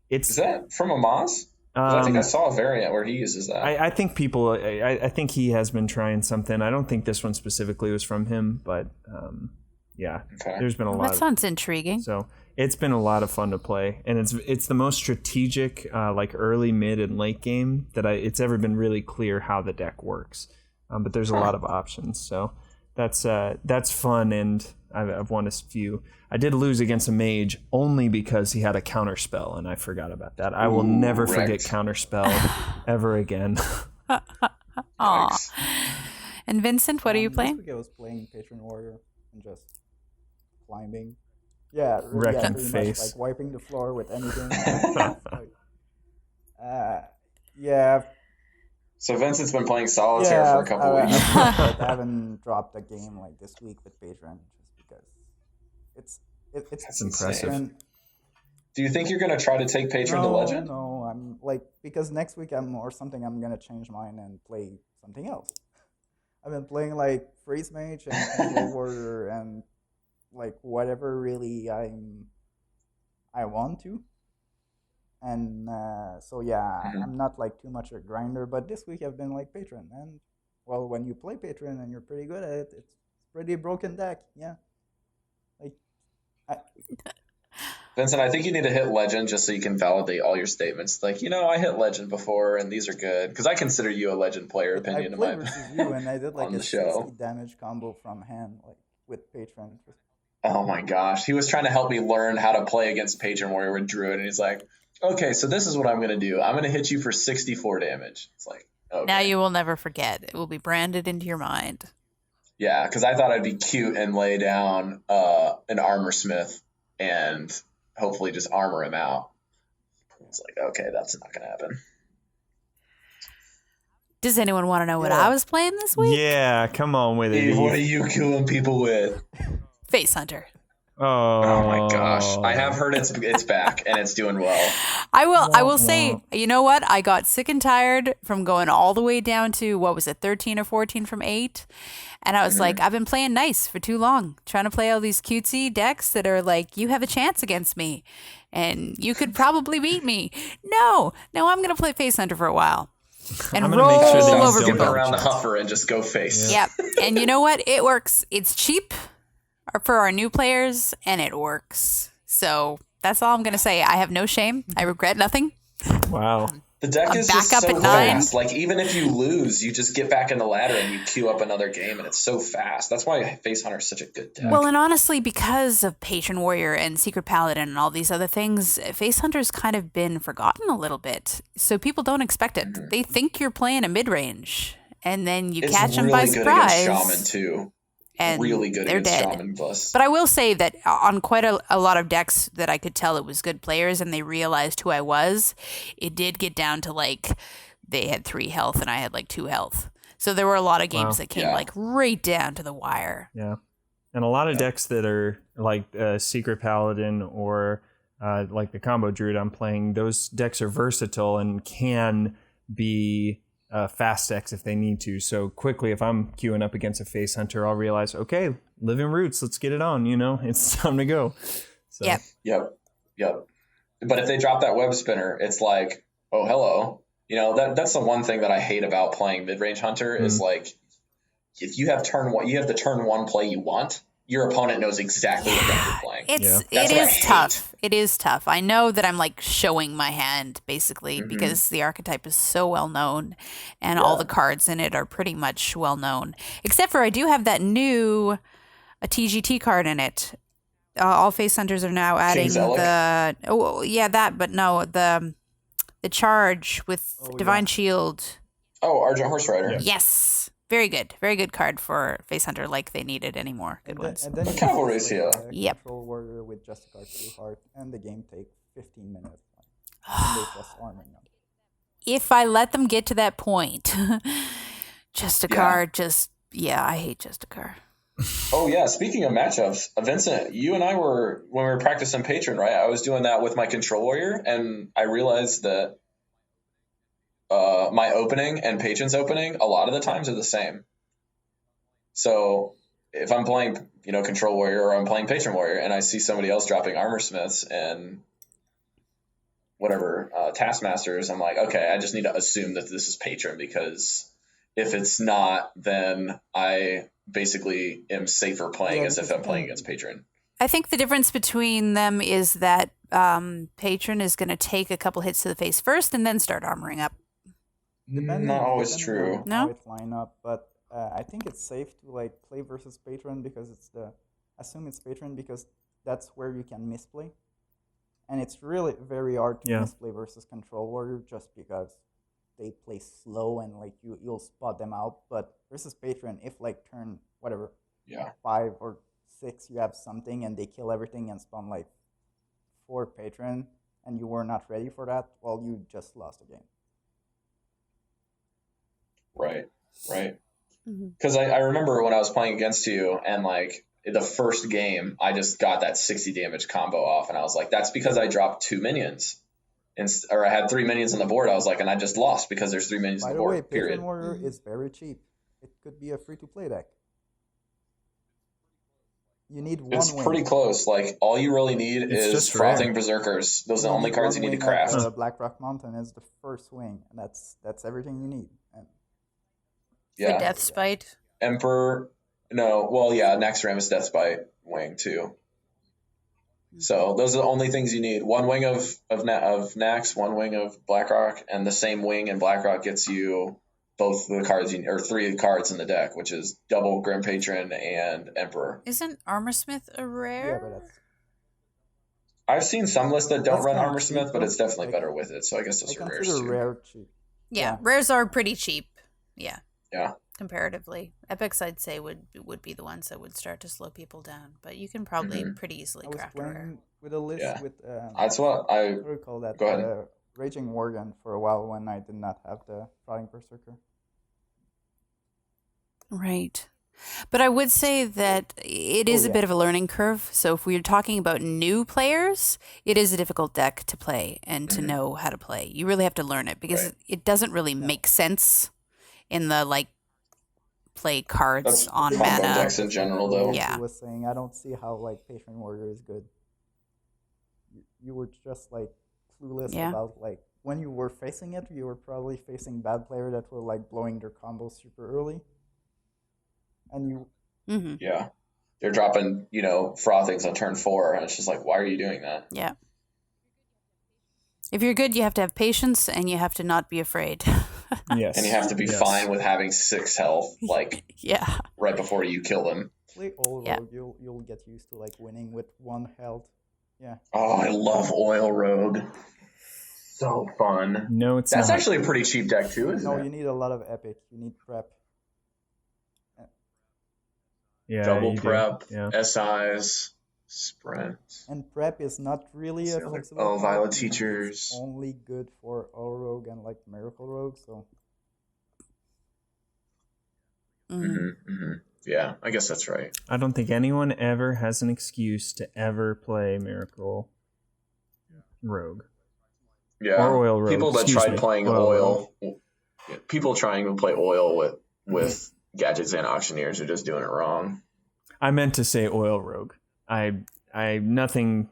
Is that from Amaz? I think I saw a variant where he uses that. I think I think he has been trying something. I don't think this one specifically was from him, but yeah, okay. There's been a lot. That sounds intriguing. So it's been a lot of fun to play, and it's the most strategic, like early, mid, and late game that it's ever been really clear how the deck works. But there's a lot of options, so that's fun, and I've won a few. I did lose against a mage only because he had a counter spell, and I forgot about that. I will never forget counter spell ever again. Aw. And Vincent, what are you playing? This week I was playing Patron Warrior and just climbing. Yeah, wrecking pretty face, much, like wiping the floor with anything. Yeah. So Vincent's been playing solitaire for a couple weeks. I haven't dropped a game like this week with Patron just because it's impressive. Patron. Do you think you're gonna try to take Patron to Legend? No, I'm like because next week I'm gonna change mine and play something else. I've been playing like Freeze Mage and Control Warrior and like whatever really I want to. And so I'm not like too much a grinder, but this week I've been like Patron, and well, when you play Patron and you're pretty good at it, it's pretty broken deck. Yeah, like Vincent, I think you need to hit Legend just so you can validate all your statements. Like, I hit Legend before, and these are good because I consider you a Legend player. Opinion I in played my versus you, and I did like on a the show. 60 damage combo from hand, like with Patron. Oh my gosh, he was trying to help me learn how to play against Patron Warrior with Druid, and he's like, "Okay, so this is what I'm gonna do. I'm gonna hit you for 64 damage." It's like, okay. Now you will never forget. It will be branded into your mind. Yeah, because I thought I'd be cute and lay down an armor smith and hopefully just armor him out. It's like, okay, that's not gonna happen. Does anyone want to know what I was playing this week? Yeah, come on with it. Eve, what are you killing people with? Face Hunter. Oh my gosh. I have heard it's back and it's doing well. I will say, you know what? I got sick and tired from going all the way down to, 13 or 14 from 8. And I was like, I've been playing nice for too long, trying to play all these cutesy decks that are like, you have a chance against me and you could probably beat me. No, I'm going to play Face Hunter for a while. And roll make sure that over skip people. around the huffer and just go face. Yep. And you know what? It works. It's cheap for our new players, and it works. So that's all I'm going to say. I have no shame. I regret nothing. Wow. The deck I'm is back just up so at 9. fast. Like, even if you lose, you just get back in the ladder and you queue up another game, and it's so fast. That's why Face Hunter is such a good deck. Well, and honestly, because of Patron Warrior and Secret Paladin and all these other things, Face Hunter's kind of been forgotten a little bit. So people don't expect it. They think you're playing a mid-range, and then you catch them by surprise. It's really good against Shaman, too. And really good they're against dead. Shaman Plus. But I will say that on quite a lot of decks that I could tell it was good players and they realized who I was, it did get down to like they had 3 health and I had like 2 health. So there were a lot of games that came like right down to the wire. Yeah. And a lot of decks that are like Secret Paladin or like the Combo Druid I'm playing, those decks are versatile and can be fast decks if they need to. So quickly, if I'm queuing up against a Face Hunter, I'll realize, okay, Living Roots, let's get it on. It's time to go. So. Yep. But if they drop that web spinner, it's like, oh, hello. That's the one thing that I hate about playing mid-range Hunter is like, if you have the turn 1 play you want, your opponent knows exactly what deck you're playing. It is tough. It is tough. I know that I'm like showing my hand basically because the archetype is so well known and all the cards in it are pretty much well known. Except for I do have that new a TGT card in it. All Face Hunters are now adding the charge with Divine Shield. Oh, Argent Horse Rider. Yeah. Yes. Very good card for Face Hunter, like they needed any more good ones. And then Cavalry's here. Yep. Control Warrior with just a card too hard, and the game take 15 minutes. And they just arming them. If I let them get to that point, just a card, I hate just a card. Oh yeah, speaking of matchups, Vincent, you and I when we were practicing Patron, right? I was doing that with my Control Warrior, and I realized that my opening and Patron's opening a lot of the times are the same. So if I'm playing, Control Warrior or I'm playing Patron Warrior and I see somebody else dropping Armor Smiths and whatever Taskmasters, I'm like, okay, I just need to assume that this is Patron because if it's not, then I basically am safer playing as if I'm playing against Patron. I think the difference between them is that Patron is going to take a couple hits to the face first and then start armoring up. Not always true. How it line up, but I think it's safe to like play versus Patron because assume it's Patron because that's where you can misplay, and it's really very hard to misplay versus Control Warrior just because they play slow and like you'll spot them out. But versus Patron, if like turn 5 or 6 you have something and they kill everything and spawn like 4 Patron and you were not ready for that, well, you just lost the game. Right. Because I remember when I was playing against you and like the first game, I just got that 60 damage combo off and I was like, that's because I dropped 2 minions. Or I had 3 minions on the board. I was like, and I just lost because there's 3 minions on the board. By the way, Patron Warrior is very cheap. It could be a free-to-play deck. You need one It's pretty close. Like, all you really need is Frothing Berserkers. Those are the only cards you need to craft. Blackrock Mountain is the first wing, and that's everything you need. And the Death Spite. Emperor. No, well, yeah, Naxxramas is Death Spite wing, too. So those are the only things you need. 1 wing of Nax, 1 wing of Blackrock, and the same wing in Blackrock gets you both the cards or 3 cards in the deck, which is double Grim Patron and Emperor. Isn't Armorsmith a rare? Yeah, but I've seen some lists that don't run Armorsmith, but it's definitely better with it. So I guess those are rares too. Rare cheap. Yeah, rares are pretty cheap. Yeah. Yeah. Comparatively, epics I'd say would be the ones that would start to slow people down, but you can probably pretty easily craft a rare. With a list with that's what I what do we call that? Go ahead. Raging Worgen for a while when I did not have the Flying Berserker. Right. But I would say that it is a bit of a learning curve. So if we're talking about new players, it is a difficult deck to play and to know how to play. You really have to learn it because it doesn't really make sense in the like play cards on mana. Decks in general, though. I was saying I don't see how like Patron Warrior is good. You were just like clueless about like when you were facing it, you were probably facing bad players that were like blowing their combos super early, and you they're dropping Frothings on turn 4, and it's just like, why are you doing that? Yeah. If you're good, you have to have patience and you have to not be afraid. Yes. And you have to be fine with having 6 health, like right before you kill them. Play Oil Rogue, you'll get used to like winning with 1 health. Yeah. Oh, I love Oil Rogue. So fun. No, That's actually a pretty cheap deck too, isn't it? No, you need a lot of epic. You need prep. Yeah. Double prep, SIs, sprint. And prep is not really a flexible. Oh, Violet Teachers. It's only good for Oil Rogue and like Miracle Rogue, so. Yeah, I guess that's right. I don't think anyone ever has an excuse to ever play Miracle Rogue. Yeah, or Oil Rogue. People that tried playing Oil, people trying to play Oil with gadgets and auctioneers are just doing it wrong. I meant to say Oil Rogue. I nothing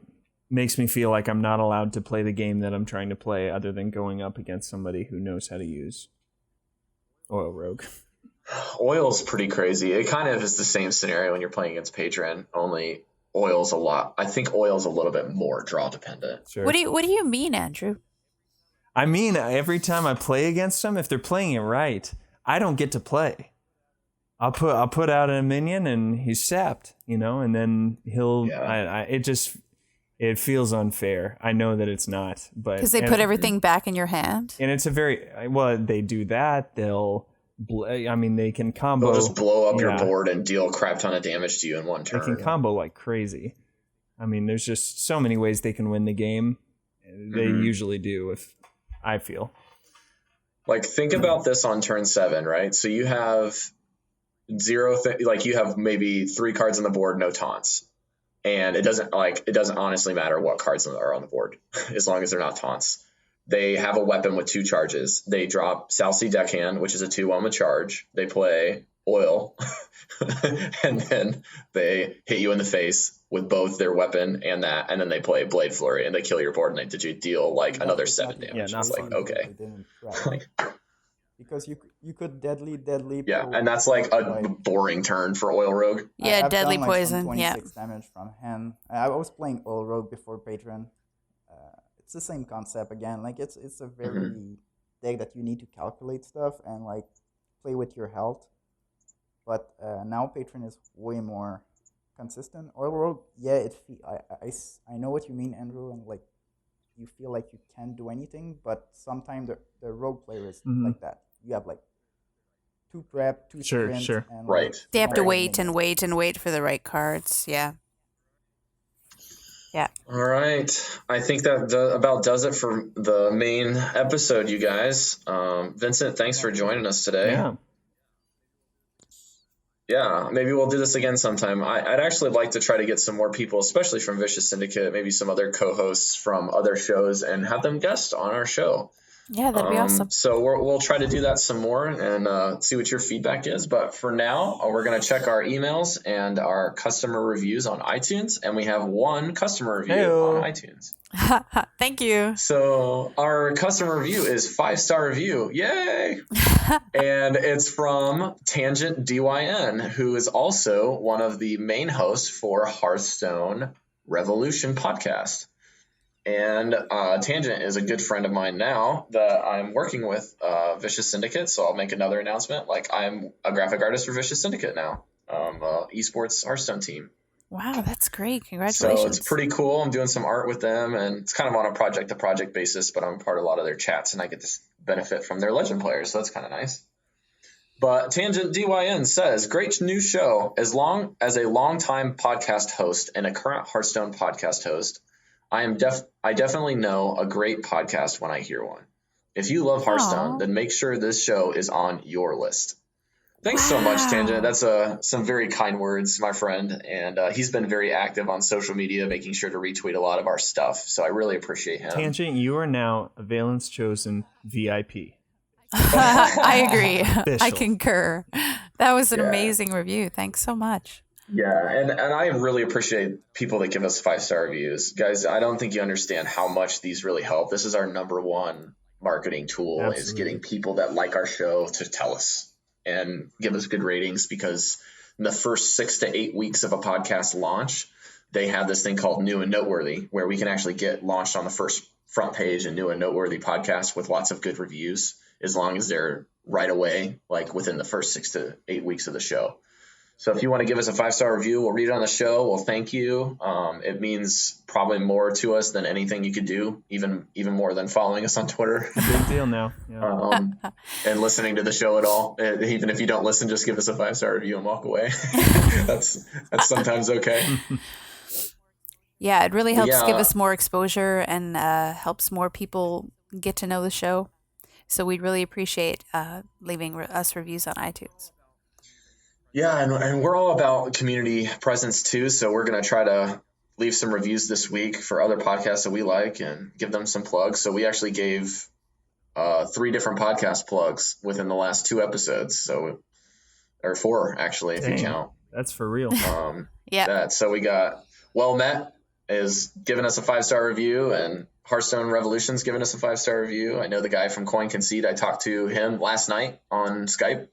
makes me feel like I'm not allowed to play the game that I'm trying to play other than going up against somebody who knows how to use Oil Rogue. Oil's pretty crazy. It kind of is the same scenario when you're playing against Patron, only Oil's a lot. I think Oil's a little bit more draw dependent. Sure. What do you mean, Andrew? I mean, every time I play against them, if they're playing it right, I don't get to play. I'll put out a minion and he's sapped, and then he'll. Yeah. It feels unfair. I know that it's not, but because they put everything back in your hand, and it's they do that. They can combo. They'll just blow up your board and deal a crap ton of damage to you in one turn. They can combo like crazy. I mean, there's just so many ways they can win the game. They usually do, I feel. Like, think about this on turn 7, right? So you have you have maybe 3 cards on the board, no taunts. And it doesn't honestly matter what cards are on the board, as long as they're not taunts. They have a weapon with 2 charges. They drop South Sea Deckhand, which is a 2/1 with charge. They play Oil, and then they hit you in the face with both their weapon and then they play Blade Flurry, and they kill your board, and they deal like another 7 damage. Yeah, it's like, okay. because you could deadly Yeah, and that's like a boring turn for Oil Rogue. Yeah, I've deadly done, like, poison. some Yeah. 26 damage from hand. I was playing Oil Rogue before Patron. It's the same concept again. Like it's a very deck that you need to calculate stuff and like play with your health. But now Patron is way more consistent. Oil Rogue, yeah, I know what you mean, Andrew, and like you feel like you can't do anything, but sometimes the rogue player is like that. You have like 2 prep, 2 sprint, and right. Like, they have to wait and wait for the right cards. Yeah. Yeah. All right. I think that about does it for the main episode, you guys. Vincent, thanks for joining us today. Yeah. Yeah, maybe we'll do this again sometime. I'd actually like to try to get some more people, especially from Vicious Syndicate, maybe some other co-hosts from other shows, and have them guest on our show. Yeah, that'd be awesome. So we'll try to do that some more and see what your feedback is. But for now, we're going to check our emails and our customer reviews on iTunes. And we have 1 customer review on iTunes. Thank you. So our customer review is 5-star review. Yay! And it's from Tangent DYN, who is also one of the main hosts for Hearthstone Revolution podcast. And Tangent is a good friend of mine now that I'm working with Vicious Syndicate, so I'll make another announcement. Like, I'm a graphic artist for Vicious Syndicate now, esports Hearthstone team. Wow, that's great. Congratulations. So it's pretty cool. I'm doing some art with them, and it's kind of on a project-to-project basis, but I'm part of a lot of their chats, and I get to benefit from their Legend players, so that's kind of nice. But Tangent DYN says, great new show. As long as a longtime podcast host and a current Hearthstone podcast host, I definitely know a great podcast when I hear one. If you love Hearthstone, then make sure this show is on your list. Thanks so much, Tangent. That's some very kind words, my friend. And he's been very active on social media, making sure to retweet a lot of our stuff. So I really appreciate him. Tangent, you are now a Valen's chosen VIP. I agree. Official. I concur. That was an amazing review. Thanks so much. Yeah, and I really appreciate people that give us 5-star reviews. Guys, I don't think you understand how much these really help. This is our number one marketing tool. Absolutely. Is getting people that like our show to tell us and give us good ratings, because in the first 6 to 8 weeks of a podcast launch, they have this thing called New and Noteworthy, where we can actually get launched on the first front page in New and Noteworthy podcast with lots of good reviews, as long as they're right away, like within the first 6 to 8 weeks of the show. So if you want to give us a 5-star review, we'll read it on the show. We'll thank you. It means probably more to us than anything you could do, even more than following us on Twitter. Big deal now. Yeah. And listening to the show at all. Even if you don't listen, just give us a 5-star review and walk away. That's sometimes okay. Yeah, it really helps give us more exposure and helps more people get to know the show. So we'd really appreciate leaving us reviews on iTunes. Yeah, and we're all about community presence too, so we're going to try to leave some reviews this week for other podcasts that we like and give them some plugs. So we actually gave 3 different podcast plugs within the last 2 episodes, or 4 actually, if you count. That's for real. Yeah. So we got Well Met is giving us a 5-star review, and Hearthstone Revolution's giving us a 5-star review. I know the guy from Coin Conceit. I talked to him last night on Skype.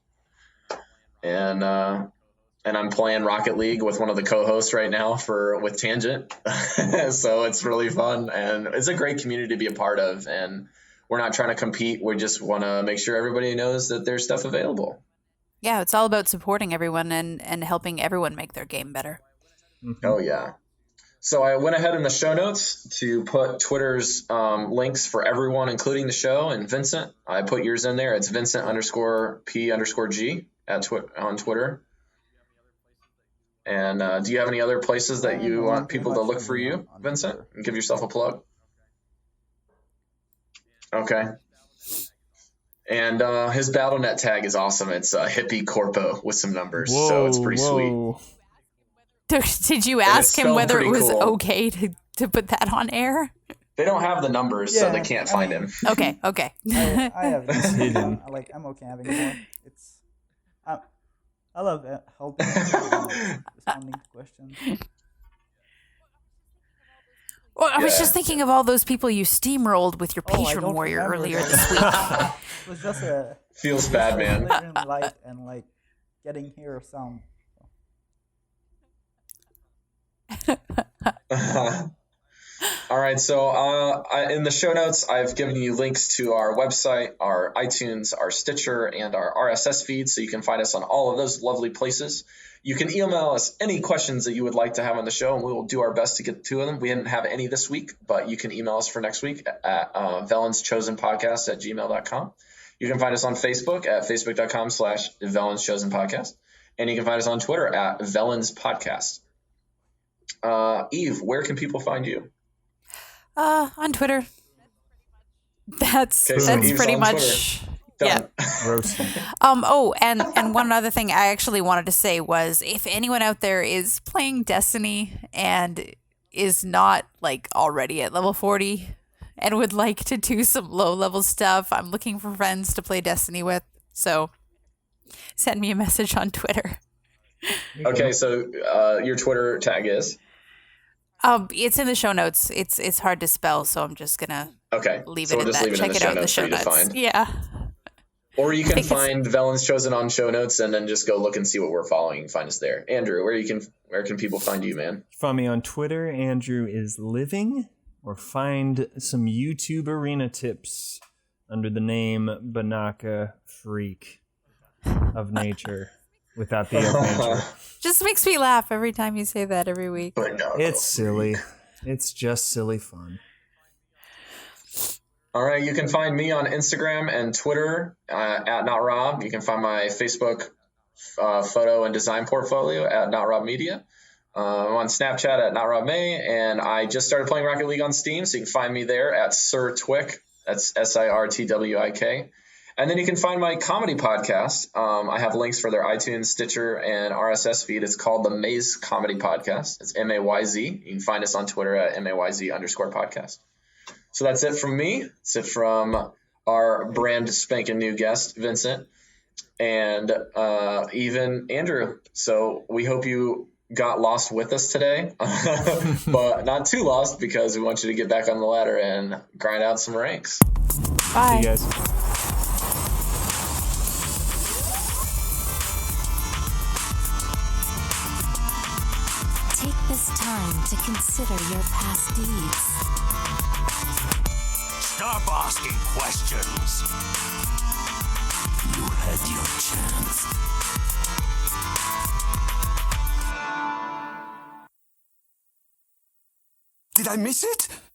And I'm playing Rocket League with one of the co-hosts right now with Tangent. So it's really fun, and it's a great community to be a part of. And we're not trying to compete. We just want to make sure everybody knows that there's stuff available. Yeah, it's all about supporting everyone and helping everyone make their game better. Mm-hmm. Oh, yeah. So I went ahead in the show notes to put Twitter's links for everyone, including the show. And Vincent, I put yours in there. It's Vincent_P_G. On Twitter. And do you have any other places that you want people to look for you, Vincent? And give yourself a plug. Okay. And his BattleNet tag is awesome. It's Hippie Corpo with some numbers, so it's pretty sweet. Did you ask him whether it was okay to put that on air? They don't have the numbers, so they can't find him. Okay. I have hidden. I'm okay having more. I love helping responding to questions. Well, I was just thinking of all those people you steamrolled with your patron warrior earlier this week. It was just a feels bad, man. Light and like getting here sound. All right, so in the show notes, I've given you links to our website, our iTunes, our Stitcher, and our RSS feed, so you can find us on all of those lovely places. You can email us any questions that you would like to have on the show, and we will do our best to get to them. We didn't have any this week, but you can email us for next week at velenschosenpodcast@gmail.com. You can find us on Facebook at facebook.com/velenschosenpodcast, and you can find us on Twitter at velenspodcast. Eve, where can people find you? On Twitter. That's pretty much Twitter. Yeah. And one other thing I actually wanted to say was, if anyone out there is playing Destiny and is not like already at level 40 and would like to do some low level stuff, I'm looking for friends to play Destiny with. So send me a message on Twitter. Okay, so your Twitter tag is? It's in the show notes. It's hard to spell, so I'm just gonna leave it at that. Check it out in the show notes. Yeah. Or you can find Velen's Chosen on show notes and then just go look and see what we're following. You can find us there. Andrew, where can people find you, man? Find me on Twitter. Andrew is living, or find some YouTube arena tips under the name BinacaFreak of nature. Without the of nature. Just makes me laugh every time you say that every week. It's silly. It's just silly fun. All right, you can find me on Instagram and Twitter at NotRob. You can find my Facebook photo and design portfolio at NotRobMedia. I'm on Snapchat at NotRobMay, and I just started playing Rocket League on Steam, so you can find me there at Sir Twick. That's SIRTWIK. And then you can find my comedy podcast. I have links for their iTunes, Stitcher, and RSS feed. It's called the Maze Comedy Podcast. It's MAYZ. You can find us on Twitter at MAYZ_podcast. So that's it from me. That's it from our brand spanking new guest, Vincent, and even Andrew. So we hope you got lost with us today, but not too lost, because we want you to get back on the ladder and grind out some ranks. Bye. See you guys. Take this time to consider your past deeds. Stop asking questions. You had your chance. Did I miss it?